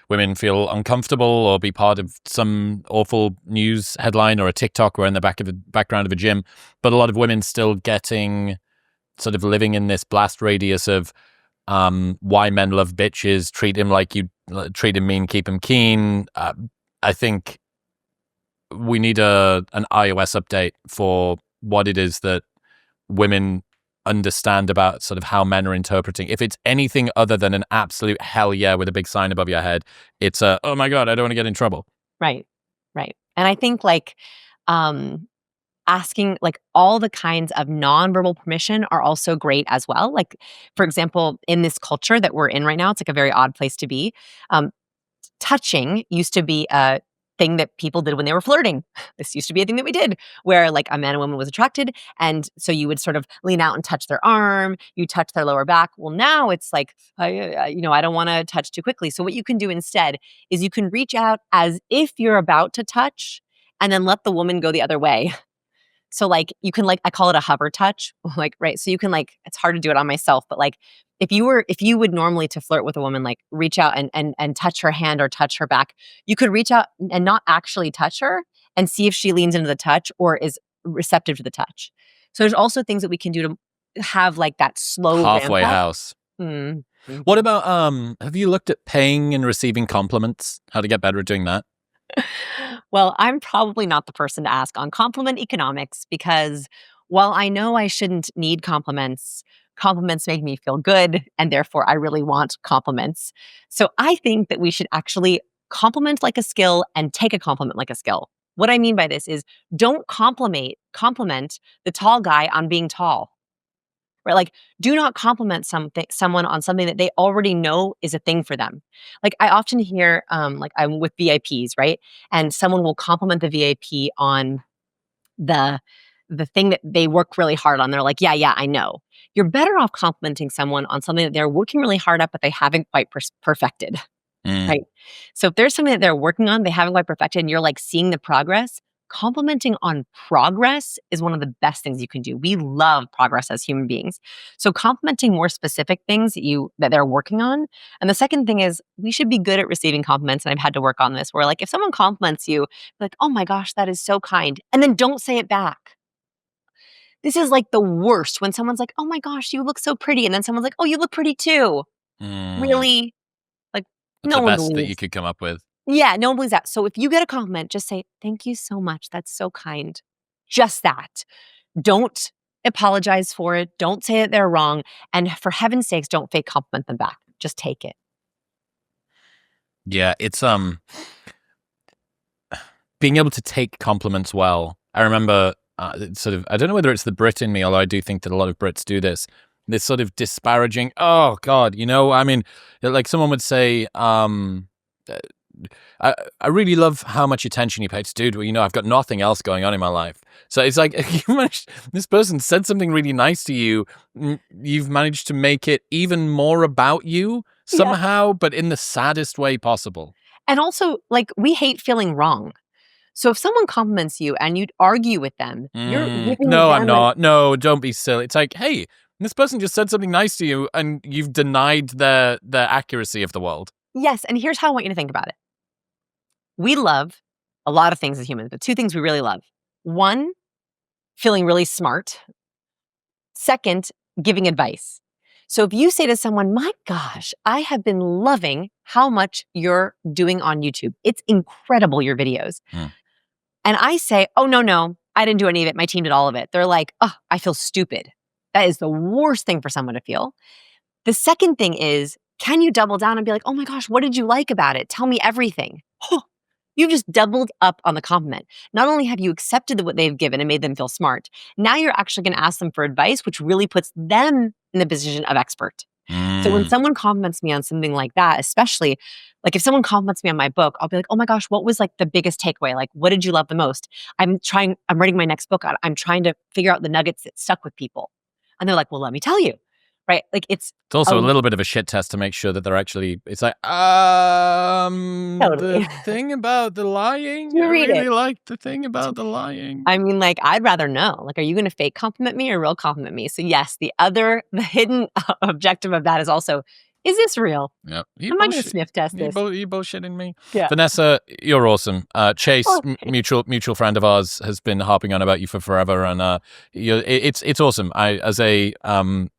women feel uncomfortable or be part of some awful news headline or a TikTok or in the background of a gym, but a lot of women still getting sort of living in this blast radius of why men love bitches, treat him like you treat him mean, keep him keen. I think we need an iOS update for what it is that women understand about sort of how men are interpreting. If it's anything other than an absolute hell yeah with a big sign above your head, it's a, oh my God, I don't want to get in trouble. Right. Right. And I think like um asking, like, all the kinds of nonverbal permission are also great as well. Like, for example, in this culture that we're in right now, it's like a very odd place to be. Um, Touching used to be a thing that people did when they were flirting. This used to be a thing that we did where, like, a man and woman was attracted, and so you would sort of lean out and touch their arm, you touch their lower back. Well, now it's like, I don't wanna touch too quickly. So what you can do instead is you can reach out as if you're about to touch and then let the woman go the other way. So, like, you can, like, I call it a hover touch, like, right? So you can, like, it's hard to do it on myself, but, like, if you would normally to flirt with a woman, like, reach out and touch her hand or touch her back, you could reach out and not actually touch her and see if she leans into the touch or is receptive to the touch. So there's also things that we can do to have, like, that slow ramp Halfway up. house. Mm. What about have you looked at paying and receiving compliments? How to get better at doing that? Well, I'm probably not the person to ask on compliment economics because while I know I shouldn't need compliments, compliments make me feel good, and therefore I really want compliments. So I think that we should actually compliment like a skill and take a compliment like a skill. What I mean by this is don't compliment the tall guy on being tall. Right? Like, do not compliment someone on something that they already know is a thing for them. Like, I often hear, like, I'm with VIPs, right? And someone will compliment the VIP on the thing that they work really hard on. They're like, "Yeah, yeah, I know." You're better off complimenting someone on something that they're working really hard at, but they haven't quite perfected. Mm. Right. So if there's something that they're working on, they haven't quite perfected, and you're, like, seeing the progress, complimenting on progress is one of the best things you can do. We love progress as human beings. So complimenting more specific things that they're working on. And the second thing is we should be good at receiving compliments. And I've had to work on this where, like, if someone compliments you, like, "Oh my gosh, that is so kind." And then don't say it back. This is like the worst when someone's like, "Oh my gosh, you look so pretty." And then someone's like, "Oh, you look pretty too." Mm. Really? Like, That's no the one best that you believes. could come up with. Yeah, no one believes that. So if you get a compliment, just say, "Thank you so much. That's so kind." Just that. Don't apologize for it. Don't say that they're wrong. And for heaven's sakes, don't fake compliment them back. Just take it. Yeah, it's being able to take compliments well. I remember it's sort of, I don't know whether it's the Brit in me, although I do think that a lot of Brits do this. This sort of disparaging, oh God, I mean, like someone would say, uh, I really love how much attention you pay to, dude. Well, I've got nothing else going on in my life. So it's like, this person said something really nice to you. You've managed to make it even more about you Yeah. somehow, but in the saddest way possible. And also, like, we hate feeling wrong. So if someone compliments you and you'd argue with them, you're giving No, I'm them not. No, don't be silly. It's like, hey, this person just said something nice to you, and you've denied the accuracy of the world. yes. And here's how I want you to think about it. We love a lot of things as humans, but two things we really love. One, feeling really smart. Second, giving advice. So if you say to someone, "My gosh, I have been loving how much you're doing on YouTube. It's incredible, your videos." Hmm. And I say, "Oh, no, no, I didn't do any of it. My team did all of it." They're like, "Oh, I feel stupid." That is the worst thing for someone to feel. The second thing is, can you double down and be like, "Oh my gosh, what did you like about it? Tell me everything." You've just doubled up on the compliment. Not only have you accepted what they've given and made them feel smart, now you're actually going to ask them for advice, which really puts them in the position of expert. So when Mm. someone compliments me on something like that, especially like if someone compliments me on my book, I'll be like, "Oh my gosh, what was like the biggest takeaway? Like, what did you love the most?" I'm writing my next book. I'm trying to figure out the nuggets that stuck with people. And they're like, "Well, let me tell you." Right? Like it's It's also a a little bit of a shit test to make sure that they're actually. It's like, totally. the thing about the lying. You I read really it. like the thing about the lying. I mean, like, I'd rather know. Like, are you gonna fake compliment me or real compliment me? So, yes, the hidden objective of that is also, is this real? Yeah, Am I gonna sniff test this? you bullshitting me, Yeah. Vanessa. You're awesome. Chase, Oh, mutual friend of ours, has been harping on about you for forever, and it's awesome. I, as a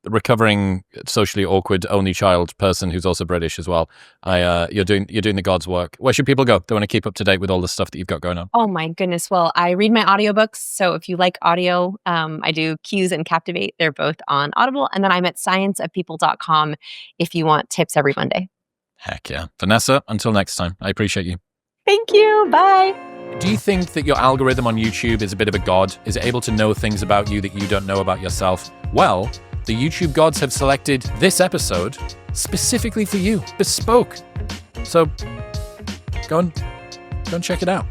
recovering socially awkward only child person who's also British as well, you're doing the God's work. Where should people go? They want to keep up to date with all the stuff that you've got going on. oh my goodness. Well, I read my audiobooks. So if you like audio, I do Cues and Captivate. They're both on Audible. And then I'm at scienceofpeople.com if you want tips every Monday. Heck yeah, Vanessa. Until next time, I appreciate you. Thank you. Bye. Do you think that your algorithm on YouTube is a bit of a god? Is it able to know things about you that you don't know about yourself? Well, the YouTube gods have selected this episode specifically for you, bespoke. So go and check it out.